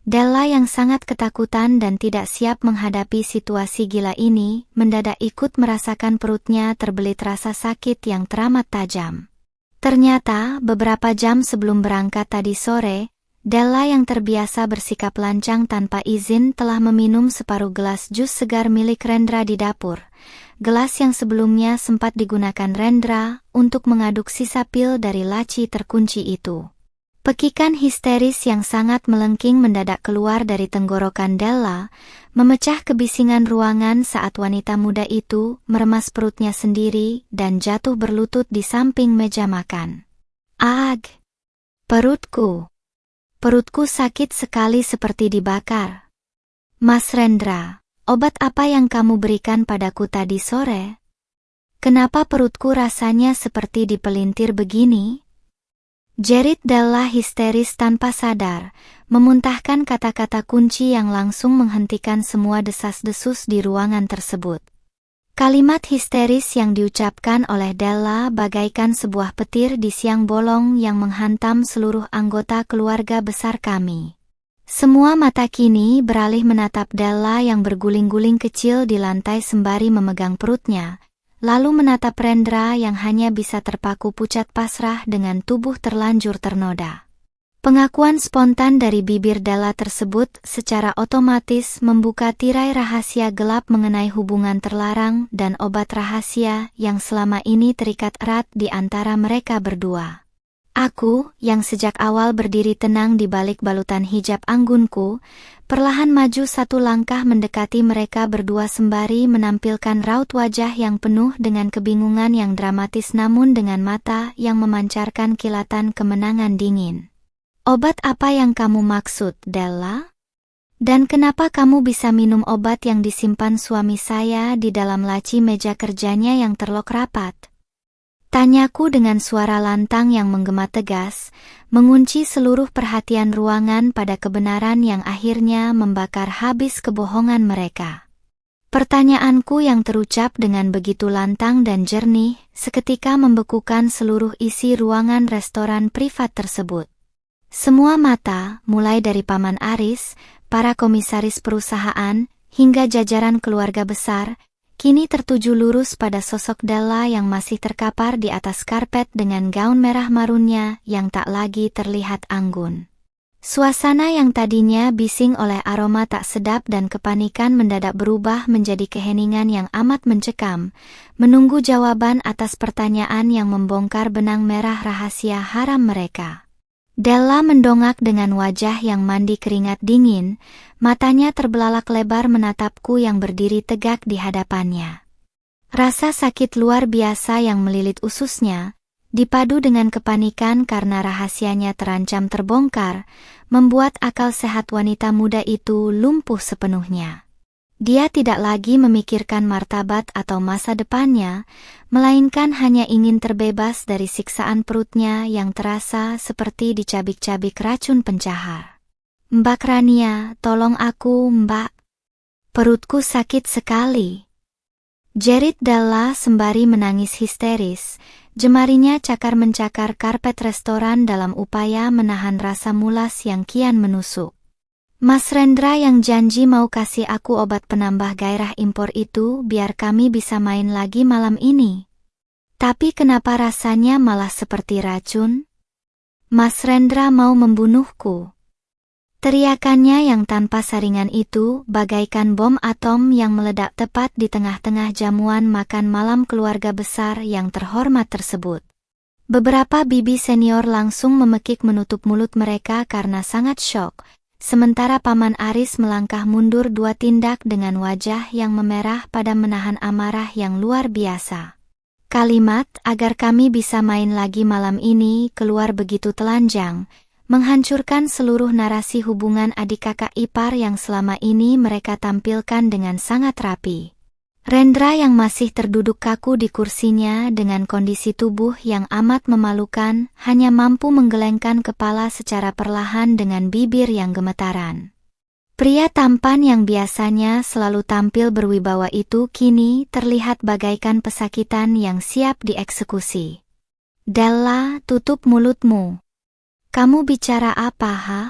Della yang sangat ketakutan dan tidak siap menghadapi situasi gila ini, mendadak ikut merasakan perutnya terbelit rasa sakit yang teramat tajam. Ternyata, beberapa jam sebelum berangkat tadi sore, Della yang terbiasa bersikap lancang tanpa izin telah meminum separuh gelas jus segar milik Rendra di dapur. Gelas yang sebelumnya sempat digunakan Rendra untuk mengaduk sisa pil dari laci terkunci itu. Pekikan histeris yang sangat melengking mendadak keluar dari tenggorokan Della, memecah kebisingan ruangan saat wanita muda itu meremas perutnya sendiri dan jatuh berlutut di samping meja makan. "Ag! Perutku! Perutku sakit sekali seperti dibakar. Mas Rendra, obat apa yang kamu berikan padaku tadi sore? Kenapa perutku rasanya seperti dipelintir begini?" jerit Della histeris tanpa sadar, memuntahkan kata-kata kunci yang langsung menghentikan semua desas-desus di ruangan tersebut. Kalimat histeris yang diucapkan oleh Della bagaikan sebuah petir di siang bolong yang menghantam seluruh anggota keluarga besar kami. Semua mata kini beralih menatap Della yang berguling-guling kecil di lantai sembari memegang perutnya, lalu menatap Rendra yang hanya bisa terpaku pucat pasrah dengan tubuh terlanjur ternoda. Pengakuan spontan dari bibir Della tersebut secara otomatis membuka tirai rahasia gelap mengenai hubungan terlarang dan obat rahasia yang selama ini terikat erat di antara mereka berdua. Aku, yang sejak awal berdiri tenang di balik balutan hijab anggunku, perlahan maju satu langkah mendekati mereka berdua sembari menampilkan raut wajah yang penuh dengan kebingungan yang dramatis namun dengan mata yang memancarkan kilatan kemenangan dingin. Obat apa yang kamu maksud, Della? Dan kenapa kamu bisa minum obat yang disimpan suami saya di dalam laci meja kerjanya yang terlok rapat? Tanyaku dengan suara lantang yang menggema tegas, mengunci seluruh perhatian ruangan pada kebenaran yang akhirnya membakar habis kebohongan mereka. Pertanyaanku yang terucap dengan begitu lantang dan jernih, seketika membekukan seluruh isi ruangan restoran privat tersebut. Semua mata, mulai dari Paman Aris, para komisaris perusahaan, hingga jajaran keluarga besar, kini tertuju lurus pada sosok Della yang masih terkapar di atas karpet dengan gaun merah marunnya yang tak lagi terlihat anggun. Suasana yang tadinya bising oleh aroma tak sedap dan kepanikan mendadak berubah menjadi keheningan yang amat mencekam, menunggu jawaban atas pertanyaan yang membongkar benang merah rahasia haram mereka. Della mendongak dengan wajah yang mandi keringat dingin, matanya terbelalak lebar menatapku yang berdiri tegak di hadapannya. Rasa sakit luar biasa yang melilit ususnya, dipadu dengan kepanikan karena rahasianya terancam terbongkar, membuat akal sehat wanita muda itu lumpuh sepenuhnya. Dia tidak lagi memikirkan martabat atau masa depannya, melainkan hanya ingin terbebas dari siksaan perutnya yang terasa seperti dicabik-cabik racun pencahar. "Mbak Rania, tolong aku, Mbak. Perutku sakit sekali," jerit Della sembari menangis histeris. Jemarinya cakar-mencakar karpet restoran dalam upaya menahan rasa mulas yang kian menusuk. "Mas Rendra yang janji mau kasih aku obat penambah gairah impor itu biar kami bisa main lagi malam ini. Tapi kenapa rasanya malah seperti racun? Mas Rendra mau membunuhku." Teriakannya yang tanpa saringan itu bagaikan bom atom yang meledak tepat di tengah-tengah jamuan makan malam keluarga besar yang terhormat tersebut. Beberapa bibi senior langsung memekik menutup mulut mereka karena sangat syok. Sementara Paman Aris melangkah mundur 2 tindak dengan wajah yang memerah pada menahan amarah yang luar biasa. Kalimat "agar kami bisa main lagi malam ini" keluar begitu telanjang, menghancurkan seluruh narasi hubungan adik kakak ipar yang selama ini mereka tampilkan dengan sangat rapi. Rendra yang masih terduduk kaku di kursinya dengan kondisi tubuh yang amat memalukan, hanya mampu menggelengkan kepala secara perlahan dengan bibir yang gemetaran. Pria tampan yang biasanya selalu tampil berwibawa itu kini terlihat bagaikan pesakitan yang siap dieksekusi. "Della, tutup mulutmu. Kamu bicara apa, ha?"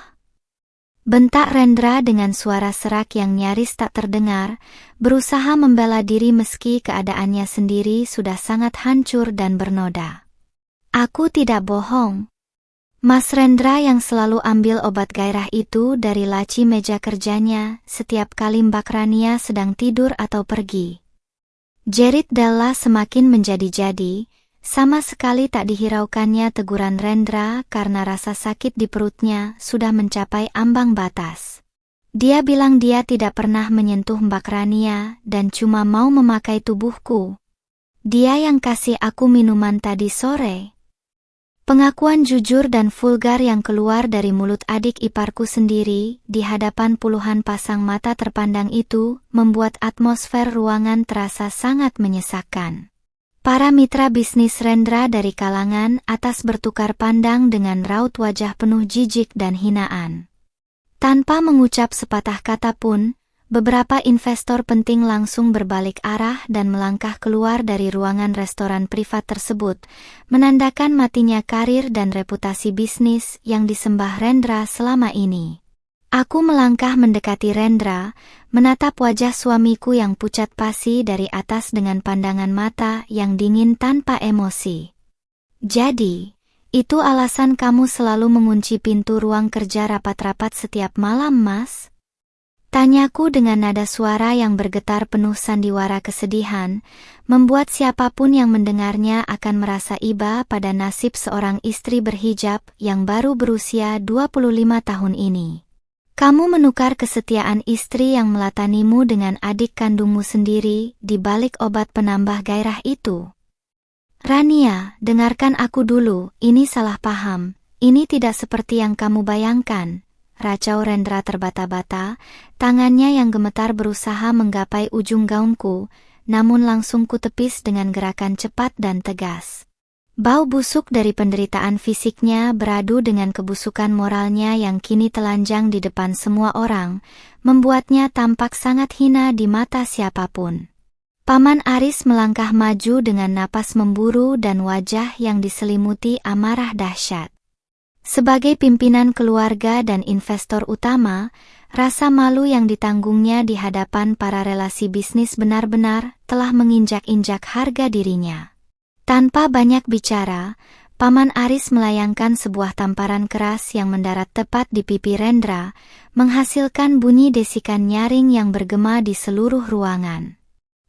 bentak Rendra dengan suara serak yang nyaris tak terdengar, berusaha membela diri meski keadaannya sendiri sudah sangat hancur dan bernoda. "Aku tidak bohong. Mas Rendra yang selalu ambil obat gairah itu dari laci meja kerjanya setiap kali Mbak Rania sedang tidur atau pergi." Jerit Della semakin menjadi-jadi, sama sekali tak dihiraukannya teguran Rendra karena rasa sakit di perutnya sudah mencapai ambang batas. Dia bilang dia tidak pernah menyentuh Mbak Rania dan cuma mau memakai tubuhku. Dia yang kasih aku minuman tadi sore. Pengakuan jujur dan vulgar yang keluar dari mulut adik iparku sendiri di hadapan puluhan pasang mata terpandang itu membuat atmosfer ruangan terasa sangat menyesakkan. Para mitra bisnis Rendra dari kalangan atas bertukar pandang dengan raut wajah penuh jijik dan hinaan. Tanpa mengucap sepatah kata pun, beberapa investor penting langsung berbalik arah dan melangkah keluar dari ruangan restoran privat tersebut, menandakan matinya karir dan reputasi bisnis yang disembah Rendra selama ini. Aku melangkah mendekati Rendra, menatap wajah suamiku yang pucat pasi dari atas dengan pandangan mata yang dingin tanpa emosi. "Jadi, itu alasan kamu selalu mengunci pintu ruang kerja rapat-rapat setiap malam, Mas?" Tanyaku dengan nada suara yang bergetar penuh sandiwara kesedihan, membuat siapapun yang mendengarnya akan merasa iba pada nasib seorang istri berhijab yang baru berusia 25 tahun ini. Kamu menukar kesetiaan istri yang melatanimu dengan adik kandungmu sendiri di balik obat penambah gairah itu. Rania, dengarkan aku dulu, ini salah paham, ini tidak seperti yang kamu bayangkan. Racau Rendra terbata-bata, tangannya yang gemetar berusaha menggapai ujung gaunku, namun langsung kutepis dengan gerakan cepat dan tegas. Bau busuk dari penderitaan fisiknya beradu dengan kebusukan moralnya yang kini telanjang di depan semua orang, membuatnya tampak sangat hina di mata siapapun. Paman Aris melangkah maju dengan napas memburu dan wajah yang diselimuti amarah dahsyat. Sebagai pimpinan keluarga dan investor utama, rasa malu yang ditanggungnya di hadapan para relasi bisnis benar-benar telah menginjak-injak harga dirinya. Tanpa banyak bicara, Paman Aris melayangkan sebuah tamparan keras yang mendarat tepat di pipi Rendra, menghasilkan bunyi desikan nyaring yang bergema di seluruh ruangan.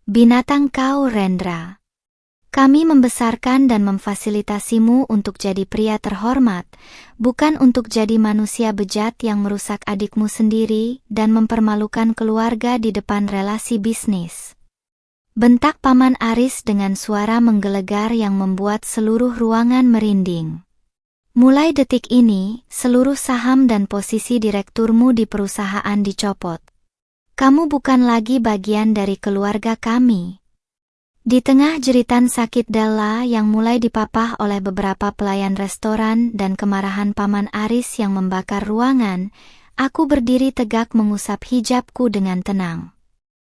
Binatang kau, Rendra! Kami membesarkan dan memfasilitasimu untuk jadi pria terhormat, bukan untuk jadi manusia bejat yang merusak adikmu sendiri dan mempermalukan keluarga di depan relasi bisnis. Bentak Paman Aris dengan suara menggelegar yang membuat seluruh ruangan merinding. Mulai detik ini, seluruh saham dan posisi direkturmu di perusahaan dicopot. Kamu bukan lagi bagian dari keluarga kami. Di tengah jeritan sakit Della yang mulai dipapah oleh beberapa pelayan restoran dan kemarahan Paman Aris yang membakar ruangan, aku berdiri tegak mengusap hijabku dengan tenang.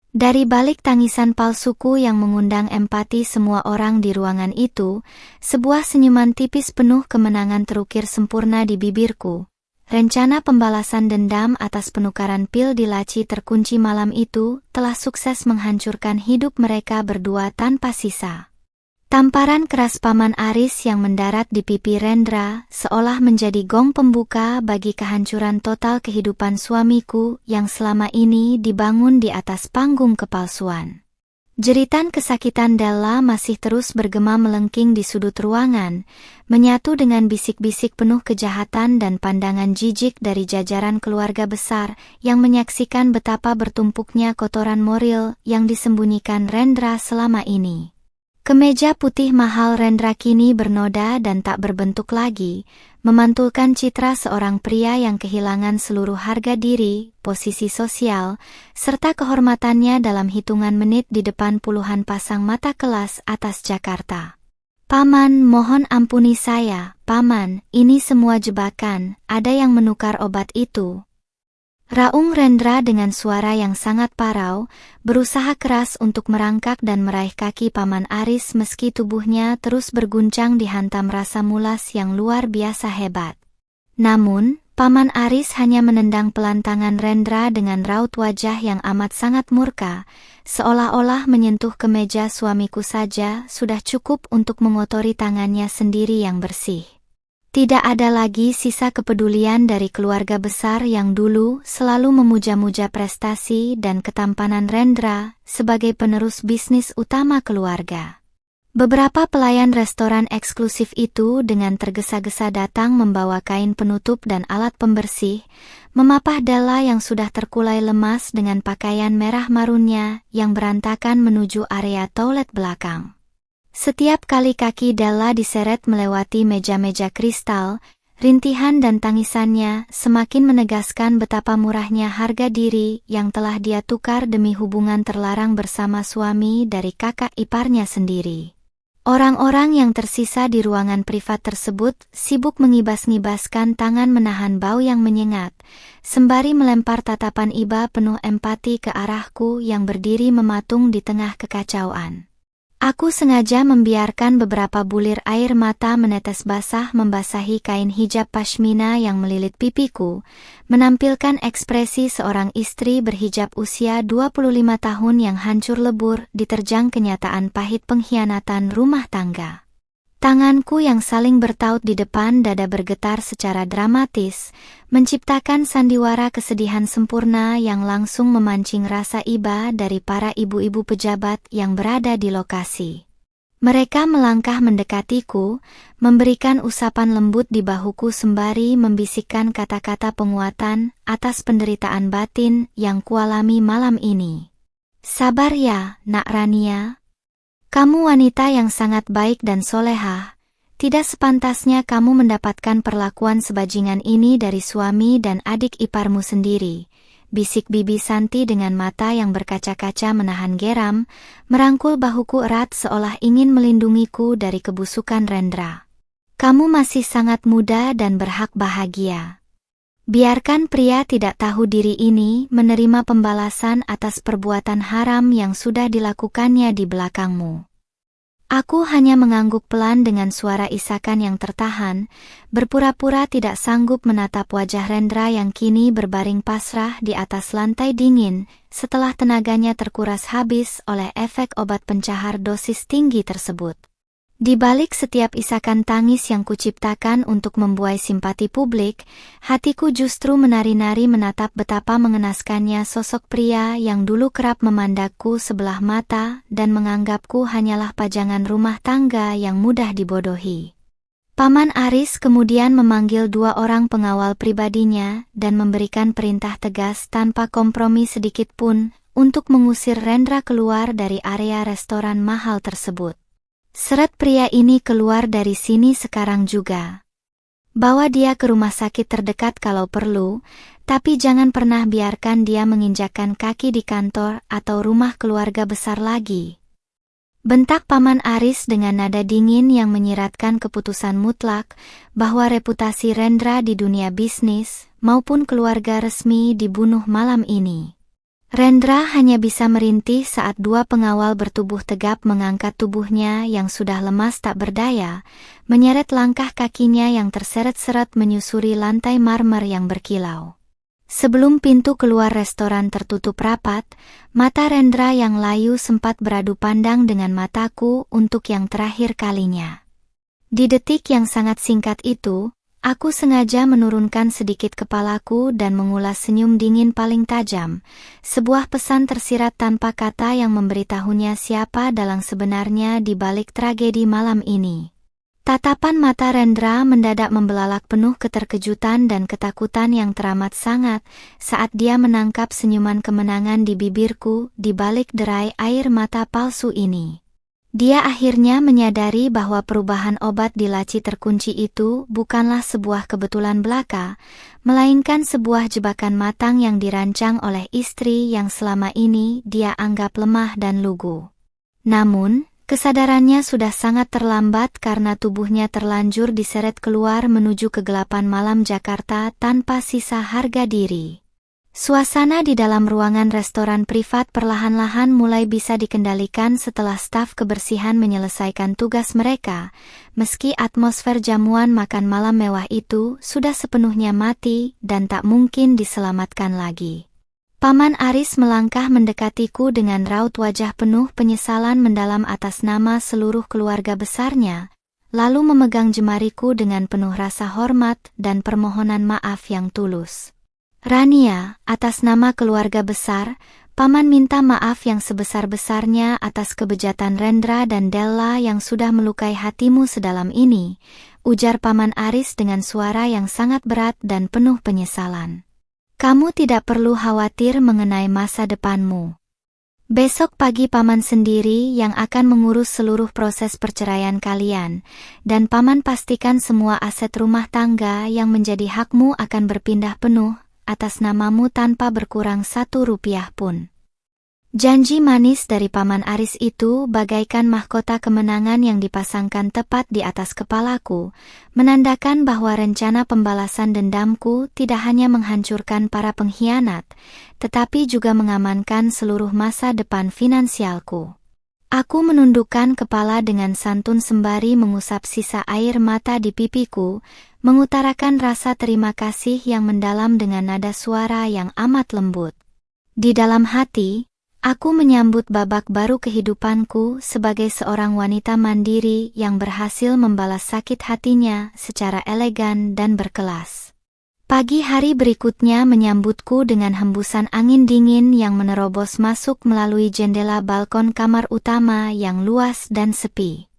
Dari balik tangisan palsuku yang mengundang empati semua orang di ruangan itu, sebuah senyuman tipis penuh kemenangan terukir sempurna di bibirku. Rencana pembalasan dendam atas penukaran pil di laci terkunci malam itu telah sukses menghancurkan hidup mereka berdua tanpa sisa. Tamparan keras Paman Aris yang mendarat di pipi Rendra seolah menjadi gong pembuka bagi kehancuran total kehidupan suamiku yang selama ini dibangun di atas panggung kepalsuan. Jeritan kesakitan Della masih terus bergema melengking di sudut ruangan, menyatu dengan bisik-bisik penuh kejahatan dan pandangan jijik dari jajaran keluarga besar yang menyaksikan betapa bertumpuknya kotoran moral yang disembunyikan Rendra selama ini. Kemeja putih mahal Rendra kini bernoda dan tak berbentuk lagi, memantulkan citra seorang pria yang kehilangan seluruh harga diri, posisi sosial, serta kehormatannya dalam hitungan menit di depan puluhan pasang mata kelas atas Jakarta. Paman, mohon ampuni saya, Paman, ini semua jebakan, ada yang menukar obat itu. Raung Rendra dengan suara yang sangat parau, berusaha keras untuk merangkak dan meraih kaki Paman Aris meski tubuhnya terus berguncang dihantam rasa mulas yang luar biasa hebat. Namun, Paman Aris hanya menendang pelan tangan Rendra dengan raut wajah yang amat sangat murka, seolah-olah menyentuh kemeja suamiku saja sudah cukup untuk mengotori tangannya sendiri yang bersih. Tidak ada lagi sisa kepedulian dari keluarga besar yang dulu selalu memuja-muja prestasi dan ketampanan Rendra sebagai penerus bisnis utama keluarga. Beberapa pelayan restoran eksklusif itu dengan tergesa-gesa datang membawa kain penutup dan alat pembersih, memapah Della yang sudah terkulai lemas dengan pakaian merah marunnya yang berantakan menuju area toilet belakang. Setiap kali kaki Della diseret melewati meja-meja kristal, rintihan dan tangisannya semakin menegaskan betapa murahnya harga diri yang telah dia tukar demi hubungan terlarang bersama suami dari kakak iparnya sendiri. Orang-orang yang tersisa di ruangan privat tersebut sibuk mengibas-ngibaskan tangan menahan bau yang menyengat, sembari melempar tatapan iba penuh empati ke arahku yang berdiri mematung di tengah kekacauan. Aku sengaja membiarkan beberapa bulir air mata menetes basah membasahi kain hijab pashmina yang melilit pipiku, menampilkan ekspresi seorang istri berhijab usia 25 tahun yang hancur lebur diterjang kenyataan pahit pengkhianatan rumah tangga. Tanganku yang saling bertaut di depan dada bergetar secara dramatis, menciptakan sandiwara kesedihan sempurna yang langsung memancing rasa iba dari para ibu-ibu pejabat yang berada di lokasi. Mereka melangkah mendekatiku, memberikan usapan lembut di bahuku sembari membisikkan kata-kata penguatan atas penderitaan batin yang kualami malam ini. Sabar ya, Nak Rania. Kamu wanita yang sangat baik dan solehah. Tidak sepantasnya kamu mendapatkan perlakuan sebajingan ini dari suami dan adik iparmu sendiri, bisik Bibi Santi dengan mata yang berkaca-kaca menahan geram, merangkul bahuku erat seolah ingin melindungiku dari kebusukan Rendra. Kamu masih sangat muda dan berhak bahagia. Biarkan pria tidak tahu diri ini menerima pembalasan atas perbuatan haram yang sudah dilakukannya di belakangmu. Aku hanya mengangguk pelan dengan suara isakan yang tertahan, berpura-pura tidak sanggup menatap wajah Rendra yang kini berbaring pasrah di atas lantai dingin setelah tenaganya terkuras habis oleh efek obat pencahar dosis tinggi tersebut. Di balik setiap isakan tangis yang kuciptakan untuk membuai simpati publik, hatiku justru menari-nari menatap betapa mengenaskannya sosok pria yang dulu kerap memandangku sebelah mata dan menganggapku hanyalah pajangan rumah tangga yang mudah dibodohi. Paman Aris kemudian memanggil 2 orang pengawal pribadinya dan memberikan perintah tegas tanpa kompromi sedikit pun untuk mengusir Rendra keluar dari area restoran mahal tersebut. Seret pria ini keluar dari sini sekarang juga. Bawa dia ke rumah sakit terdekat kalau perlu, tapi jangan pernah biarkan dia menginjakkan kaki di kantor atau rumah keluarga besar lagi. Bentak Paman Aris dengan nada dingin yang menyiratkan keputusan mutlak bahwa reputasi Rendra di dunia bisnis maupun keluarga resmi dibunuh malam ini. Rendra hanya bisa merintih saat 2 pengawal bertubuh tegap mengangkat tubuhnya yang sudah lemas tak berdaya, menyeret langkah kakinya yang terseret-seret menyusuri lantai marmer yang berkilau. Sebelum pintu keluar restoran tertutup rapat, mata Rendra yang layu sempat beradu pandang dengan mataku untuk yang terakhir kalinya. Di detik yang sangat singkat itu, aku sengaja menurunkan sedikit kepalaku dan mengulas senyum dingin paling tajam, sebuah pesan tersirat tanpa kata yang memberitahunya siapa dalang sebenarnya di balik tragedi malam ini. Tatapan mata Rendra mendadak membelalak penuh keterkejutan dan ketakutan yang teramat sangat saat dia menangkap senyuman kemenangan di bibirku di balik derai air mata palsu ini. Dia akhirnya menyadari bahwa perubahan obat di laci terkunci itu bukanlah sebuah kebetulan belaka, melainkan sebuah jebakan matang yang dirancang oleh istri yang selama ini dia anggap lemah dan lugu. Namun, kesadarannya sudah sangat terlambat karena tubuhnya terlanjur diseret keluar menuju kegelapan malam Jakarta tanpa sisa harga diri. Suasana di dalam ruangan restoran privat perlahan-lahan mulai bisa dikendalikan setelah staf kebersihan menyelesaikan tugas mereka, meski atmosfer jamuan makan malam mewah itu sudah sepenuhnya mati dan tak mungkin diselamatkan lagi. Paman Aris melangkah mendekatiku dengan raut wajah penuh penyesalan mendalam atas nama seluruh keluarga besarnya, lalu memegang jemariku dengan penuh rasa hormat dan permohonan maaf yang tulus. Rania, atas nama keluarga besar, Paman minta maaf yang sebesar-besarnya atas kebejatan Rendra dan Della yang sudah melukai hatimu sedalam ini, ujar Paman Aris dengan suara yang sangat berat dan penuh penyesalan. Kamu tidak perlu khawatir mengenai masa depanmu. Besok pagi Paman sendiri yang akan mengurus seluruh proses perceraian kalian, dan Paman pastikan semua aset rumah tangga yang menjadi hakmu akan berpindah penuh atas namamu tanpa berkurang 1 rupiah pun. Janji manis dari Paman Aris itu bagaikan mahkota kemenangan yang dipasangkan tepat di atas kepalaku, menandakan bahwa rencana pembalasan dendamku tidak hanya menghancurkan para pengkhianat, tetapi juga mengamankan seluruh masa depan finansialku. Aku menundukkan kepala dengan santun sembari mengusap sisa air mata di pipiku, mengutarakan rasa terima kasih yang mendalam dengan nada suara yang amat lembut. Di dalam hati, Aku menyambut babak baru kehidupanku sebagai seorang wanita mandiri yang berhasil membalas sakit hatinya secara elegan dan berkelas. Pagi hari berikutnya menyambutku dengan hembusan angin dingin yang menerobos masuk melalui jendela balkon kamar utama yang luas dan sepi.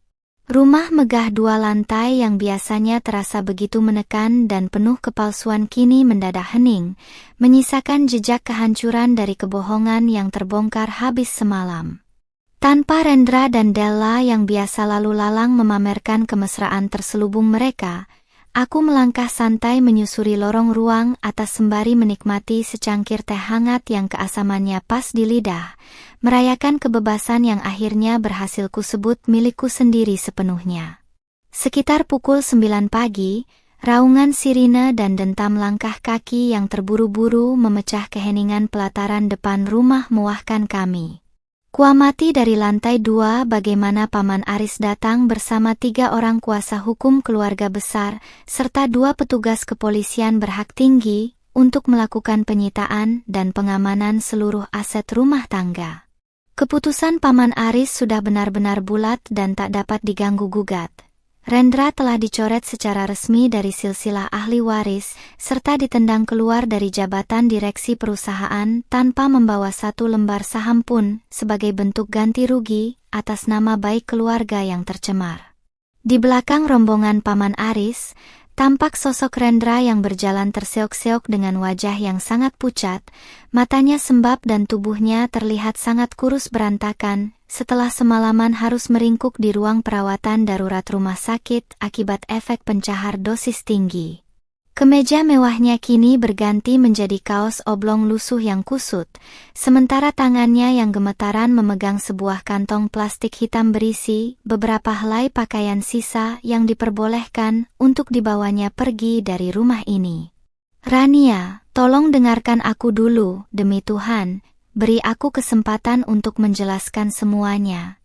Rumah megah 2 lantai yang biasanya terasa begitu menekan dan penuh kepalsuan kini mendadak hening, menyisakan jejak kehancuran dari kebohongan yang terbongkar habis semalam. Tanpa Rendra dan Della yang biasa lalu lalang memamerkan kemesraan terselubung mereka, aku melangkah santai menyusuri lorong ruang atas sembari menikmati secangkir teh hangat yang keasamannya pas di lidah, merayakan kebebasan yang akhirnya berhasil kusebut milikku sendiri sepenuhnya. Sekitar pukul 9 pagi, raungan sirine dan dentam langkah kaki yang terburu-buru memecah keheningan pelataran depan rumah mewahkan kami. Kuamati dari lantai 2 bagaimana Paman Aris datang bersama 3 orang kuasa hukum keluarga besar, serta 2 petugas kepolisian berhak tinggi, untuk melakukan penyitaan dan pengamanan seluruh aset rumah tangga. Keputusan Paman Aris sudah benar-benar bulat dan tak dapat diganggu-gugat. Rendra telah dicoret secara resmi dari silsilah ahli waris, serta ditendang keluar dari jabatan direksi perusahaan tanpa membawa 1 lembar saham pun sebagai bentuk ganti rugi atas nama baik keluarga yang tercemar. Di belakang rombongan Paman Aris, tampak sosok Rendra yang berjalan terseok-seok dengan wajah yang sangat pucat, matanya sembab dan tubuhnya terlihat sangat kurus berantakan, setelah semalaman harus meringkuk di ruang perawatan darurat rumah sakit akibat efek pencahar dosis tinggi. Kemeja mewahnya kini berganti menjadi kaos oblong lusuh yang kusut, sementara tangannya yang gemetaran memegang sebuah kantong plastik hitam berisi beberapa helai pakaian sisa yang diperbolehkan untuk dibawanya pergi dari rumah ini. "Rania, tolong dengarkan aku dulu, demi Tuhan, beri aku kesempatan untuk menjelaskan semuanya,"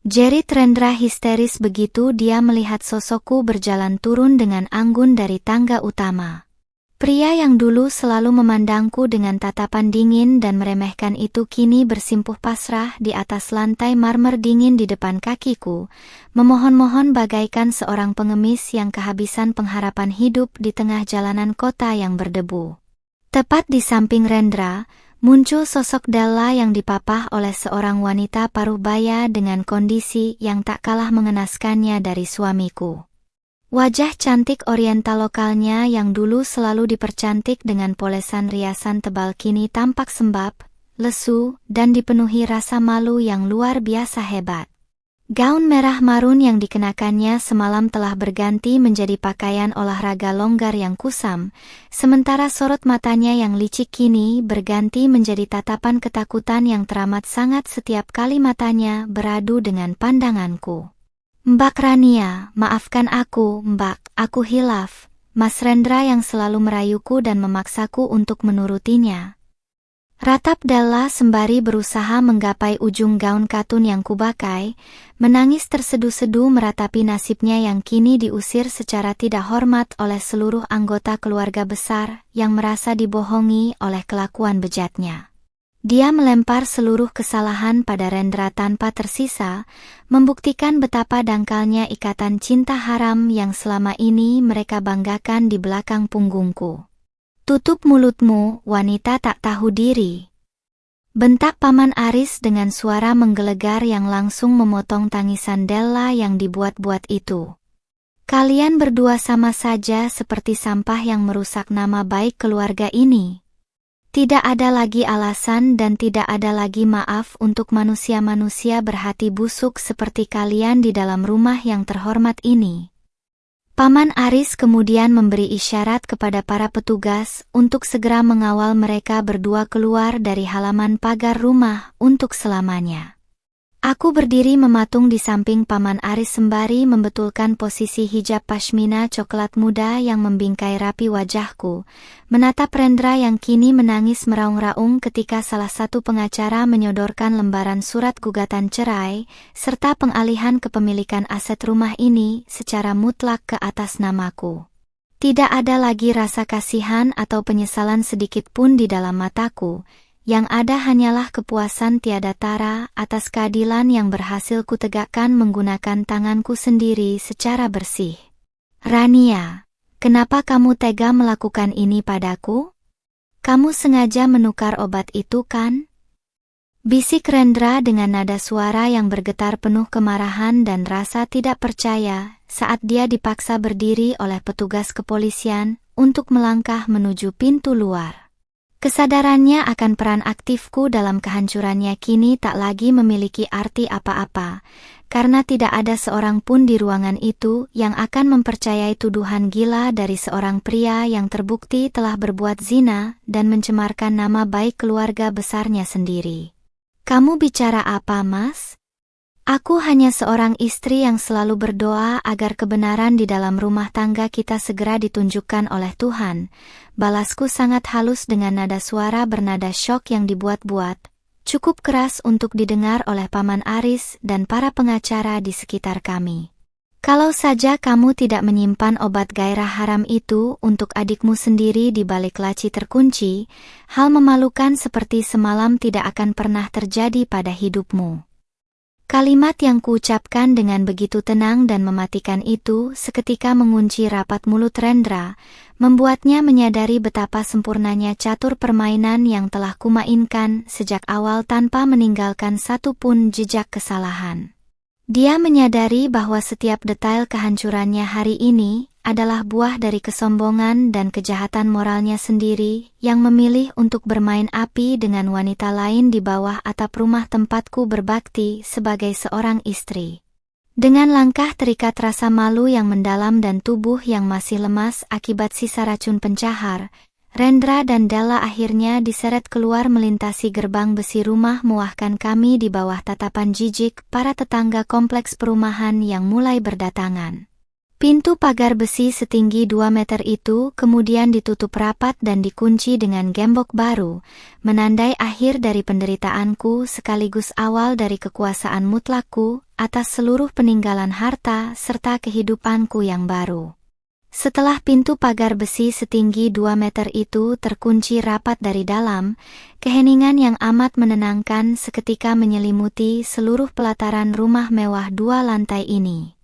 jerit Rendra histeris begitu dia melihat sosokku berjalan turun dengan anggun dari tangga utama. Pria yang dulu selalu memandangku dengan tatapan dingin dan meremehkan itu kini bersimpuh pasrah di atas lantai marmer dingin di depan kakiku, memohon-mohon bagaikan seorang pengemis yang kehabisan pengharapan hidup di tengah jalanan kota yang berdebu. Tepat di samping Rendra, muncul sosok Della yang dipapah oleh seorang wanita paruh baya dengan kondisi yang tak kalah mengenaskannya dari suamiku. Wajah cantik oriental lokalnya yang dulu selalu dipercantik dengan polesan riasan tebal kini tampak sembab, lesu, dan dipenuhi rasa malu yang luar biasa hebat. Gaun merah marun yang dikenakannya semalam telah berganti menjadi pakaian olahraga longgar yang kusam, sementara sorot matanya yang licik kini berganti menjadi tatapan ketakutan yang teramat sangat setiap kali matanya beradu dengan pandanganku. "Mbak Rania, maafkan aku, Mbak, aku hilaf," Mas Rendra yang selalu merayuku dan memaksaku untuk menurutinya. Ratap Della sembari berusaha menggapai ujung gaun katun yang kubakai, menangis tersedu-sedu meratapi nasibnya yang kini diusir secara tidak hormat oleh seluruh anggota keluarga besar yang merasa dibohongi oleh kelakuan bejatnya. Dia melempar seluruh kesalahan pada Rendra tanpa tersisa, membuktikan betapa dangkalnya ikatan cinta haram yang selama ini mereka banggakan di belakang punggungku. "Tutup mulutmu, wanita tak tahu diri," bentak Paman Aris dengan suara menggelegar yang langsung memotong tangisan Della yang dibuat-buat itu. "Kalian berdua sama saja seperti sampah yang merusak nama baik keluarga ini. Tidak ada lagi alasan dan tidak ada lagi maaf untuk manusia-manusia berhati busuk seperti kalian di dalam rumah yang terhormat ini." Paman Aris kemudian memberi isyarat kepada para petugas untuk segera mengawal mereka berdua keluar dari halaman pagar rumah untuk selamanya. Aku berdiri mematung di samping Paman Aris sembari membetulkan posisi hijab pashmina coklat muda yang membingkai rapi wajahku, menatap Rendra yang kini menangis meraung-raung ketika salah satu pengacara menyodorkan lembaran surat gugatan cerai, serta pengalihan kepemilikan aset rumah ini secara mutlak ke atas namaku. Tidak ada lagi rasa kasihan atau penyesalan sedikit pun di dalam mataku, Yang ada hanyalah kepuasan tiada tara atas keadilan yang berhasil kutegakkan menggunakan tanganku sendiri secara bersih. Rania, kenapa kamu tega melakukan ini padaku? Kamu sengaja menukar obat itu kan? Bisik Rendra dengan nada suara yang bergetar penuh kemarahan dan rasa tidak percaya saat dia dipaksa berdiri oleh petugas kepolisian untuk melangkah menuju pintu luar. Kesadarannya akan peran aktifku dalam kehancurannya kini tak lagi memiliki arti apa-apa, karena tidak ada seorang pun di ruangan itu yang akan mempercayai tuduhan gila dari seorang pria yang terbukti telah berbuat zina dan mencemarkan nama baik keluarga besarnya sendiri. Kamu bicara apa, Mas? Aku hanya seorang istri yang selalu berdoa agar kebenaran di dalam rumah tangga kita segera ditunjukkan oleh Tuhan. Balasku sangat halus dengan nada suara bernada syok yang dibuat-buat, cukup keras untuk didengar oleh Paman Aris dan para pengacara di sekitar kami. Kalau saja kamu tidak menyimpan obat gairah haram itu untuk adikmu sendiri di balik laci terkunci, hal memalukan seperti semalam tidak akan pernah terjadi pada hidupmu. Kalimat yang kuucapkan dengan begitu tenang dan mematikan itu seketika mengunci rapat mulut Rendra, membuatnya menyadari betapa sempurnanya catur permainan yang telah kumainkan sejak awal tanpa meninggalkan satu pun jejak kesalahan. Dia menyadari bahwa setiap detail kehancurannya hari ini adalah buah dari kesombongan dan kejahatan moralnya sendiri yang memilih untuk bermain api dengan wanita lain di bawah atap rumah tempatku berbakti sebagai seorang istri. Dengan langkah terikat rasa malu yang mendalam dan tubuh yang masih lemas akibat sisa racun pencahar, Rendra dan Della akhirnya diseret keluar melintasi gerbang besi rumah muahkan kami di bawah tatapan jijik para tetangga kompleks perumahan yang mulai berdatangan. Pintu pagar besi setinggi 2 meter itu kemudian ditutup rapat dan dikunci dengan gembok baru, menandai akhir dari penderitaanku sekaligus awal dari kekuasaan mutlakku atas seluruh peninggalan harta serta kehidupanku yang baru. Setelah pintu pagar besi setinggi 2 meter itu terkunci rapat dari dalam, keheningan yang amat menenangkan seketika menyelimuti seluruh pelataran rumah mewah 2 lantai ini.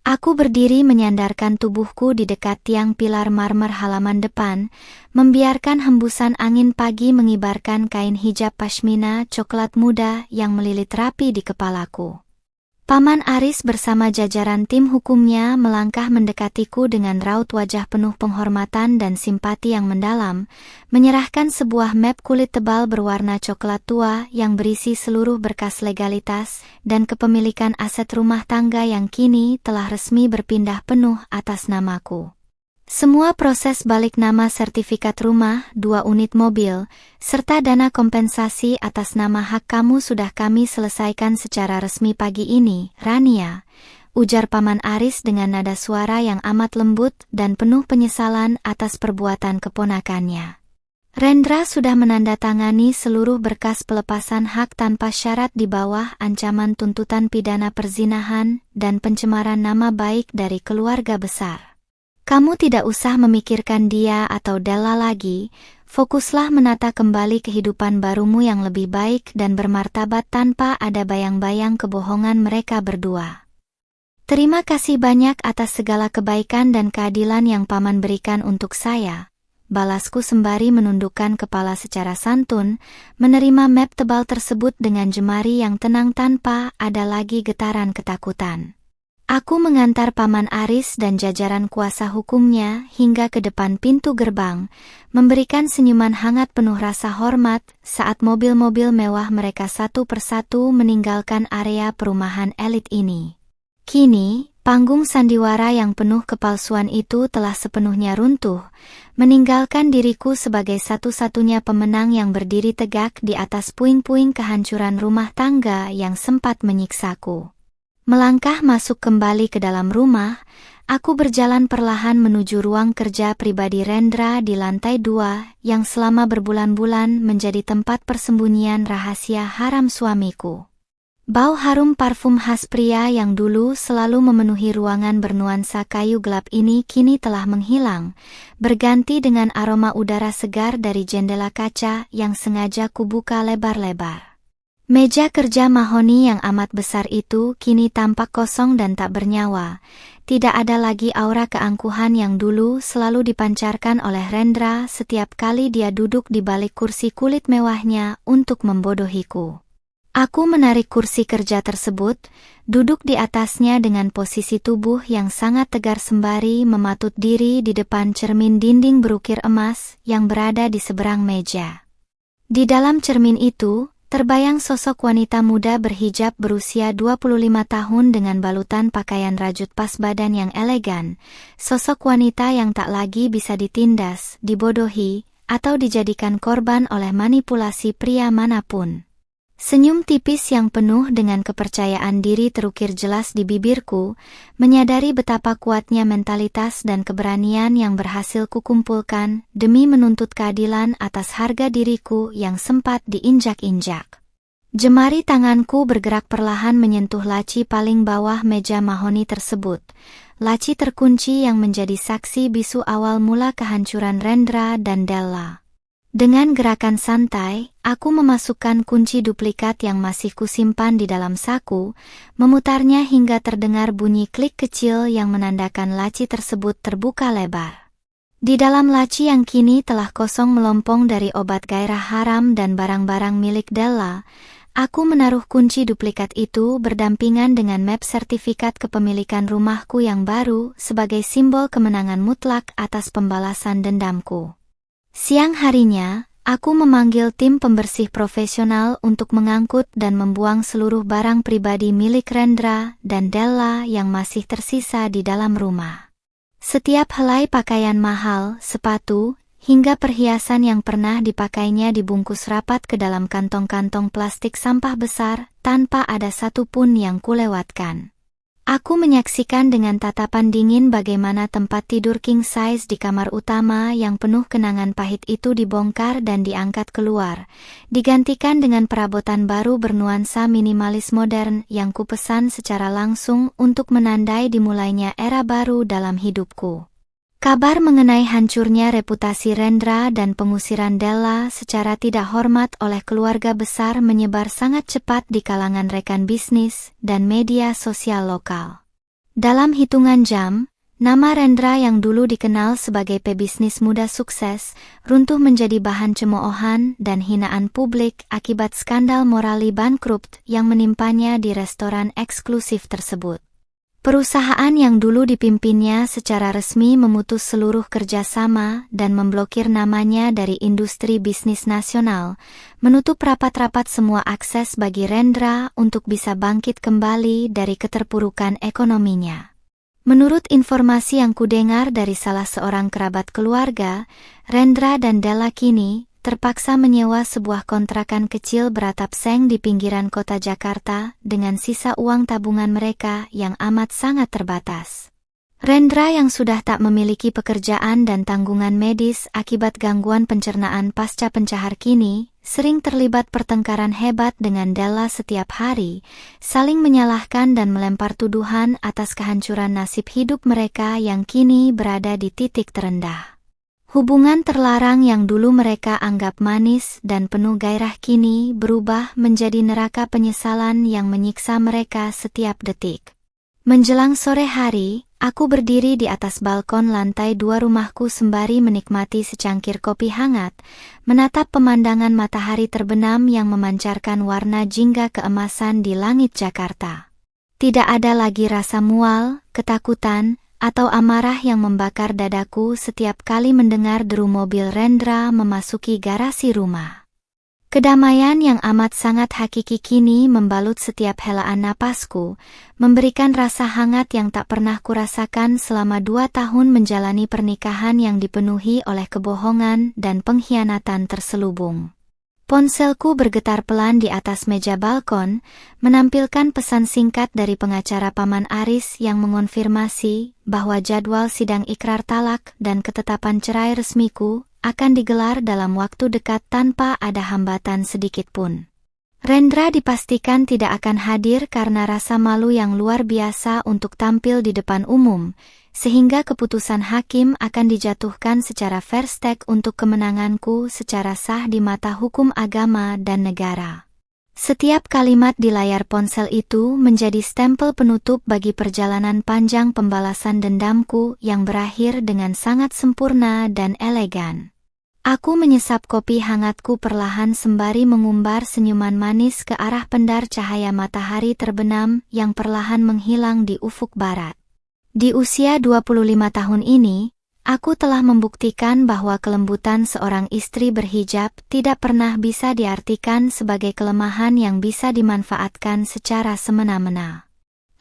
Aku berdiri menyandarkan tubuhku di dekat tiang pilar marmer halaman depan, membiarkan hembusan angin pagi mengibarkan kain hijab pashmina coklat muda yang melilit rapi di kepalaku. Paman Aris bersama jajaran tim hukumnya melangkah mendekatiku dengan raut wajah penuh penghormatan dan simpati yang mendalam, menyerahkan sebuah map kulit tebal berwarna coklat tua yang berisi seluruh berkas legalitas dan kepemilikan aset rumah tangga yang kini telah resmi berpindah penuh atas namaku. Semua proses balik nama sertifikat rumah, 2 unit mobil, serta dana kompensasi atas nama hak kamu sudah kami selesaikan secara resmi pagi ini, Rania, ujar Paman Aris dengan nada suara yang amat lembut dan penuh penyesalan atas perbuatan keponakannya. Rendra sudah menandatangani seluruh berkas pelepasan hak tanpa syarat di bawah ancaman tuntutan pidana perzinahan dan pencemaran nama baik dari keluarga besar. Kamu tidak usah memikirkan dia atau Della lagi, fokuslah menata kembali kehidupan barumu yang lebih baik dan bermartabat tanpa ada bayang-bayang kebohongan mereka berdua. Terima kasih banyak atas segala kebaikan dan keadilan yang Paman berikan untuk saya, balasku sembari menundukkan kepala secara santun, menerima map tebal tersebut dengan jemari yang tenang tanpa ada lagi getaran ketakutan. Aku mengantar Paman Aris dan jajaran kuasa hukumnya hingga ke depan pintu gerbang, memberikan senyuman hangat penuh rasa hormat saat mobil-mobil mewah mereka satu persatu meninggalkan area perumahan elit ini. Kini, panggung sandiwara yang penuh kepalsuan itu telah sepenuhnya runtuh, meninggalkan diriku sebagai satu-satunya pemenang yang berdiri tegak di atas puing-puing kehancuran rumah tangga yang sempat menyiksaku. Melangkah masuk kembali ke dalam rumah, aku berjalan perlahan menuju ruang kerja pribadi Rendra di lantai 2 yang selama berbulan-bulan menjadi tempat persembunyian rahasia haram suamiku. Bau harum parfum khas pria yang dulu selalu memenuhi ruangan bernuansa kayu gelap ini kini telah menghilang, berganti dengan aroma udara segar dari jendela kaca yang sengaja kubuka lebar-lebar. Meja kerja mahoni yang amat besar itu kini tampak kosong dan tak bernyawa. Tidak ada lagi aura keangkuhan yang dulu selalu dipancarkan oleh Rendra setiap kali dia duduk di balik kursi kulit mewahnya untuk membodohiku. Aku menarik kursi kerja tersebut, duduk di atasnya dengan posisi tubuh yang sangat tegar sembari mematut diri di depan cermin dinding berukir emas yang berada di seberang meja. Di dalam cermin itu, terbayang sosok wanita muda berhijab berusia 25 tahun dengan balutan pakaian rajut pas badan yang elegan, sosok wanita yang tak lagi bisa ditindas, dibodohi, atau dijadikan korban oleh manipulasi pria manapun. Senyum tipis yang penuh dengan kepercayaan diri terukir jelas di bibirku, menyadari betapa kuatnya mentalitas dan keberanian yang berhasil kukumpulkan demi menuntut keadilan atas harga diriku yang sempat diinjak-injak. Jemari tanganku bergerak perlahan menyentuh laci paling bawah meja mahoni tersebut, laci terkunci yang menjadi saksi bisu awal mula kehancuran Rendra dan Della. Dengan gerakan santai, aku memasukkan kunci duplikat yang masih kusimpan di dalam saku, memutarnya hingga terdengar bunyi klik kecil yang menandakan laci tersebut terbuka lebar. Di dalam laci yang kini telah kosong melompong dari obat gairah haram dan barang-barang milik Della, aku menaruh kunci duplikat itu berdampingan dengan map sertifikat kepemilikan rumahku yang baru sebagai simbol kemenangan mutlak atas pembalasan dendamku. Siang harinya, aku memanggil tim pembersih profesional untuk mengangkut dan membuang seluruh barang pribadi milik Rendra dan Della yang masih tersisa di dalam rumah. Setiap helai pakaian mahal, sepatu, hingga perhiasan yang pernah dipakainya dibungkus rapat ke dalam kantong-kantong plastik sampah besar tanpa ada satupun yang kulewatkan. Aku menyaksikan dengan tatapan dingin bagaimana tempat tidur king size di kamar utama yang penuh kenangan pahit itu dibongkar dan diangkat keluar, digantikan dengan perabotan baru bernuansa minimalis modern yang kupesan secara langsung untuk menandai dimulainya era baru dalam hidupku. Kabar mengenai hancurnya reputasi Rendra dan pengusiran Della secara tidak hormat oleh keluarga besar menyebar sangat cepat di kalangan rekan bisnis dan media sosial lokal. Dalam hitungan jam, nama Rendra yang dulu dikenal sebagai pebisnis muda sukses, runtuh menjadi bahan cemoohan dan hinaan publik akibat skandal morali bankrupt yang menimpanya di restoran eksklusif tersebut. Perusahaan yang dulu dipimpinnya secara resmi memutus seluruh kerjasama dan memblokir namanya dari industri bisnis nasional, menutup rapat-rapat semua akses bagi Rendra untuk bisa bangkit kembali dari keterpurukan ekonominya. Menurut informasi yang kudengar dari salah seorang kerabat keluarga, Rendra dan Della kini terpaksa menyewa sebuah kontrakan kecil beratap seng di pinggiran kota Jakarta dengan sisa uang tabungan mereka yang amat sangat terbatas. Rendra yang sudah tak memiliki pekerjaan dan tanggungan medis akibat gangguan pencernaan pasca pencahar kini, sering terlibat pertengkaran hebat dengan Della setiap hari, saling menyalahkan dan melempar tuduhan atas kehancuran nasib hidup mereka yang kini berada di titik terendah. Hubungan terlarang yang dulu mereka anggap manis dan penuh gairah kini berubah menjadi neraka penyesalan yang menyiksa mereka setiap detik. Menjelang sore hari, aku berdiri di atas balkon lantai 2 rumahku sembari menikmati secangkir kopi hangat, menatap pemandangan matahari terbenam yang memancarkan warna jingga keemasan di langit Jakarta. Tidak ada lagi rasa mual, ketakutan, atau amarah yang membakar dadaku setiap kali mendengar deru mobil Rendra memasuki garasi rumah. Kedamaian yang amat sangat hakiki kini membalut setiap helaan napasku, memberikan rasa hangat yang tak pernah kurasakan selama 2 tahun menjalani pernikahan yang dipenuhi oleh kebohongan dan pengkhianatan terselubung. Ponselku bergetar pelan di atas meja balkon, menampilkan pesan singkat dari pengacara Paman Aris yang mengonfirmasi bahwa jadwal sidang ikrar talak dan ketetapan cerai resmiku akan digelar dalam waktu dekat tanpa ada hambatan sedikit pun. Rendra dipastikan tidak akan hadir karena rasa malu yang luar biasa untuk tampil di depan umum, sehingga keputusan hakim akan dijatuhkan secara fair stake untuk kemenanganku secara sah di mata hukum agama dan negara. Setiap kalimat di layar ponsel itu menjadi stempel penutup bagi perjalanan panjang pembalasan dendamku yang berakhir dengan sangat sempurna dan elegan. Aku menyesap kopi hangatku perlahan sembari mengumbar senyuman manis ke arah pendar cahaya matahari terbenam yang perlahan menghilang di ufuk barat. Di usia 25 tahun ini, aku telah membuktikan bahwa kelembutan seorang istri berhijab tidak pernah bisa diartikan sebagai kelemahan yang bisa dimanfaatkan secara semena-mena.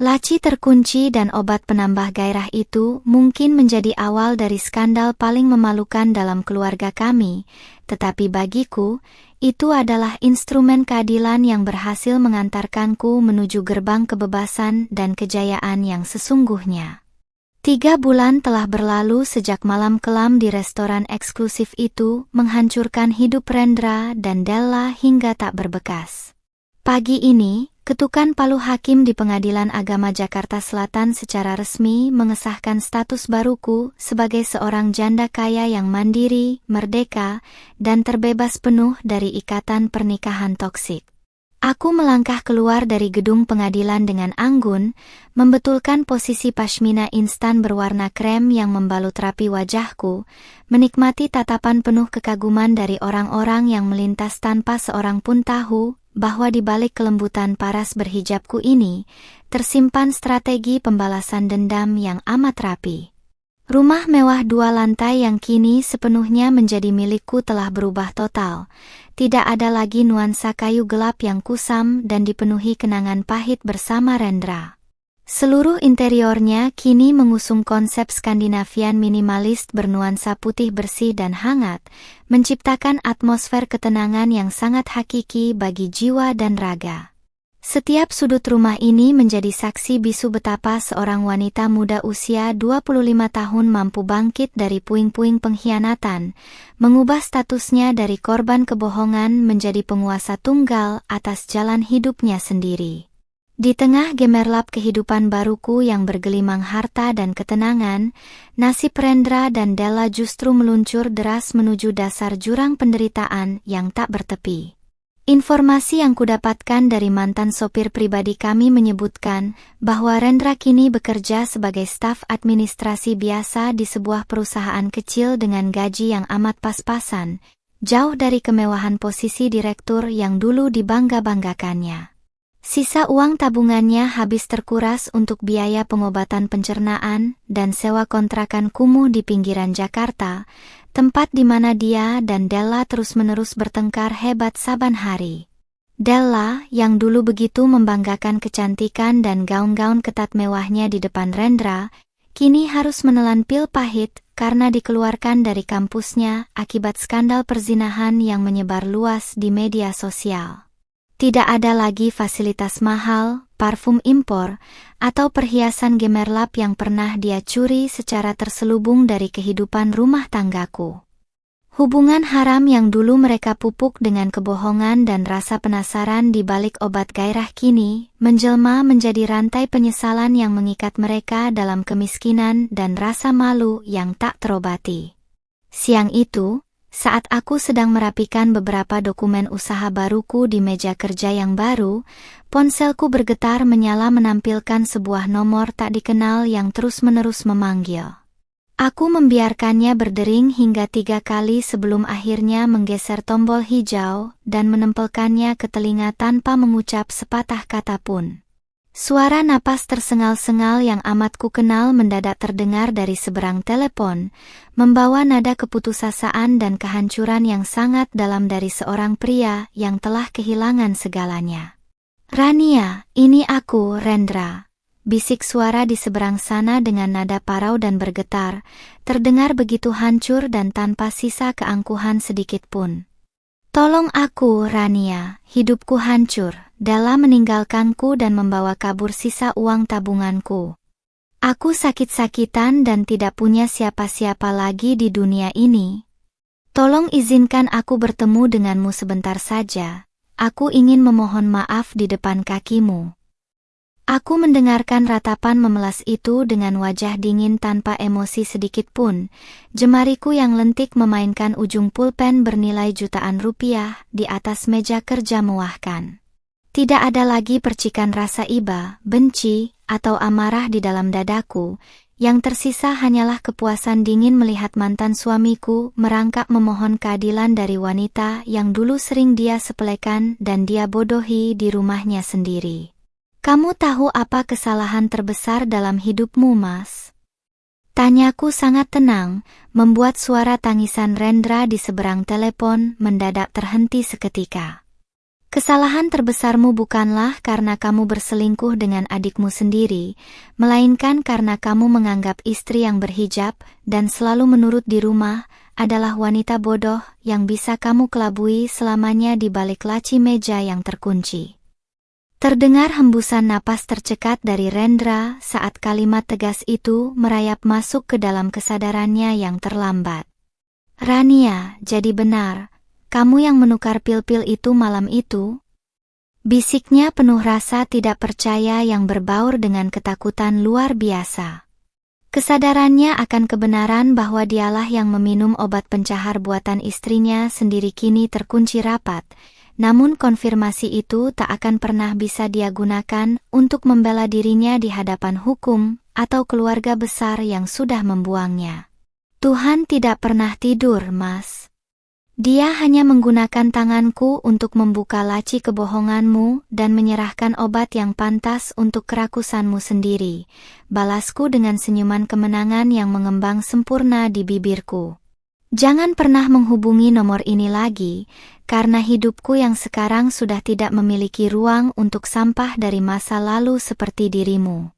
Laci terkunci dan obat penambah gairah itu mungkin menjadi awal dari skandal paling memalukan dalam keluarga kami, tetapi bagiku, itu adalah instrumen keadilan yang berhasil mengantarkanku menuju gerbang kebebasan dan kejayaan yang sesungguhnya. 3 bulan telah berlalu sejak malam kelam di restoran eksklusif itu menghancurkan hidup Rendra dan Della hingga tak berbekas. Pagi ini, ketukan palu hakim di Pengadilan Agama Jakarta Selatan secara resmi mengesahkan status baruku sebagai seorang janda kaya yang mandiri, merdeka, dan terbebas penuh dari ikatan pernikahan toksik. Aku melangkah keluar dari gedung pengadilan dengan anggun, membetulkan posisi pashmina instan berwarna krem yang membalut rapi wajahku, menikmati tatapan penuh kekaguman dari orang-orang yang melintas tanpa seorang pun tahu bahwa di balik kelembutan paras berhijabku ini, tersimpan strategi pembalasan dendam yang amat rapi. Rumah mewah 2 lantai yang kini sepenuhnya menjadi milikku telah berubah total. Tidak ada lagi nuansa kayu gelap yang kusam dan dipenuhi kenangan pahit bersama Rendra. Seluruh interiornya kini mengusung konsep Skandinavian minimalis bernuansa putih bersih dan hangat, menciptakan atmosfer ketenangan yang sangat hakiki bagi jiwa dan raga. Setiap sudut rumah ini menjadi saksi bisu betapa seorang wanita muda usia 25 tahun mampu bangkit dari puing-puing pengkhianatan, mengubah statusnya dari korban kebohongan menjadi penguasa tunggal atas jalan hidupnya sendiri. Di tengah gemerlap kehidupan baruku yang bergelimang harta dan ketenangan, nasib Rendra dan Della justru meluncur deras menuju dasar jurang penderitaan yang tak bertepi. Informasi yang kudapatkan dari mantan sopir pribadi kami menyebutkan bahwa Rendra kini bekerja sebagai staf administrasi biasa di sebuah perusahaan kecil dengan gaji yang amat pas-pasan, jauh dari kemewahan posisi direktur yang dulu dibangga-banggakannya. Sisa uang tabungannya habis terkuras untuk biaya pengobatan pencernaan dan sewa kontrakan kumuh di pinggiran Jakarta, tempat di mana dia dan Della terus-menerus bertengkar hebat saban hari. Della, yang dulu begitu membanggakan kecantikan dan gaun-gaun ketat mewahnya di depan Rendra, kini harus menelan pil pahit karena dikeluarkan dari kampusnya akibat skandal perzinahan yang menyebar luas di media sosial. Tidak ada lagi fasilitas mahal, parfum impor, atau perhiasan gemerlap yang pernah dia curi secara terselubung dari kehidupan rumah tanggaku. Hubungan haram yang dulu mereka pupuk dengan kebohongan dan rasa penasaran di balik obat gairah kini menjelma menjadi rantai penyesalan yang mengikat mereka dalam kemiskinan dan rasa malu yang tak terobati. Siang itu, saat aku sedang merapikan beberapa dokumen usaha baruku di meja kerja yang baru, ponselku bergetar menyala menampilkan sebuah nomor tak dikenal yang terus-menerus memanggil. Aku membiarkannya berdering hingga 3 kali sebelum akhirnya menggeser tombol hijau dan menempelkannya ke telinga tanpa mengucap sepatah kata pun. Suara napas tersengal-sengal yang amat kukenal mendadak terdengar dari seberang telepon, membawa nada keputusasaan dan kehancuran yang sangat dalam dari seorang pria yang telah kehilangan segalanya. "Rania, ini aku, Rendra," bisik suara di seberang sana dengan nada parau dan bergetar, terdengar begitu hancur dan tanpa sisa keangkuhan sedikit pun. "Tolong aku, Rania, hidupku hancur. Della meninggalkanku dan membawa kabur sisa uang tabunganku. Aku sakit-sakitan dan tidak punya siapa-siapa lagi di dunia ini. Tolong izinkan aku bertemu denganmu sebentar saja. aku ingin memohon maaf di depan kakimu. Aku mendengarkan ratapan memelas itu dengan wajah dingin tanpa emosi sedikit pun. Jemariku yang lentik memainkan ujung pulpen bernilai jutaan rupiah di atas meja kerja mewahkan. Tidak ada lagi percikan rasa iba, benci, atau amarah di dalam dadaku. Yang tersisa hanyalah kepuasan dingin melihat mantan suamiku merangkak memohon keadilan dari wanita yang dulu sering dia sepelekan dan dia bodohi di rumahnya sendiri. Kamu tahu apa kesalahan terbesar dalam hidupmu, Mas? Tanyaku sangat tenang, membuat suara tangisan Rendra di seberang telepon mendadak terhenti seketika. Kesalahan terbesarmu bukanlah karena kamu berselingkuh dengan adikmu sendiri, melainkan karena kamu menganggap istri yang berhijab dan selalu menurut di rumah adalah wanita bodoh yang bisa kamu kelabui selamanya di balik laci meja yang terkunci. Terdengar hembusan napas tercekat dari Rendra saat kalimat tegas itu merayap masuk ke dalam kesadarannya yang terlambat. Rania, jadi benar, kamu yang menukar pil-pil itu malam itu? Bisiknya penuh rasa tidak percaya yang berbaur dengan ketakutan luar biasa. Kesadarannya akan kebenaran bahwa dialah yang meminum obat pencahar buatan istrinya sendiri kini terkunci rapat. Namun konfirmasi itu tak akan pernah bisa dia gunakan untuk membela dirinya di hadapan hukum atau keluarga besar yang sudah membuangnya. Tuhan tidak pernah tidur, Mas. Dia hanya menggunakan tanganku untuk membuka laci kebohonganmu dan menyerahkan obat yang pantas untuk kerakusanmu sendiri. Balasku dengan senyuman kemenangan yang mengembang sempurna di bibirku. Jangan pernah menghubungi nomor ini lagi, karena hidupku yang sekarang sudah tidak memiliki ruang untuk sampah dari masa lalu seperti dirimu.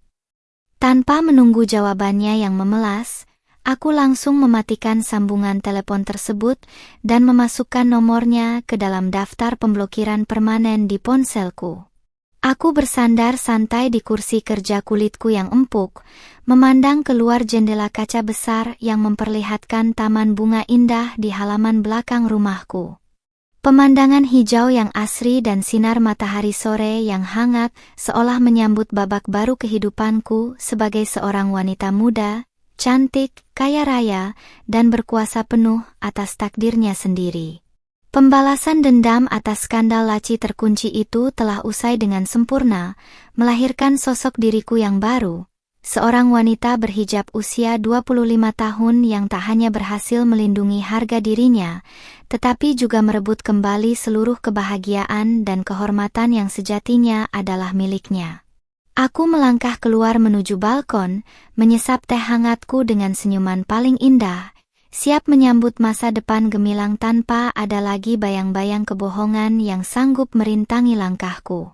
Tanpa menunggu jawabannya yang memelas, aku langsung mematikan sambungan telepon tersebut dan memasukkan nomornya ke dalam daftar pemblokiran permanen di ponselku. Aku bersandar santai di kursi kerja kulitku yang empuk, memandang keluar jendela kaca besar yang memperlihatkan taman bunga indah di halaman belakang rumahku. Pemandangan hijau yang asri dan sinar matahari sore yang hangat seolah menyambut babak baru kehidupanku sebagai seorang wanita muda, cantik, kaya raya, dan berkuasa penuh atas takdirnya sendiri. Pembalasan dendam atas skandal laci terkunci itu telah usai dengan sempurna, melahirkan sosok diriku yang baru. Seorang wanita berhijab usia 25 tahun yang tak hanya berhasil melindungi harga dirinya, tetapi juga merebut kembali seluruh kebahagiaan dan kehormatan yang sejatinya adalah miliknya. Aku melangkah keluar menuju balkon, menyesap teh hangatku dengan senyuman paling indah, siap menyambut masa depan gemilang tanpa ada lagi bayang-bayang kebohongan yang sanggup merintangi langkahku.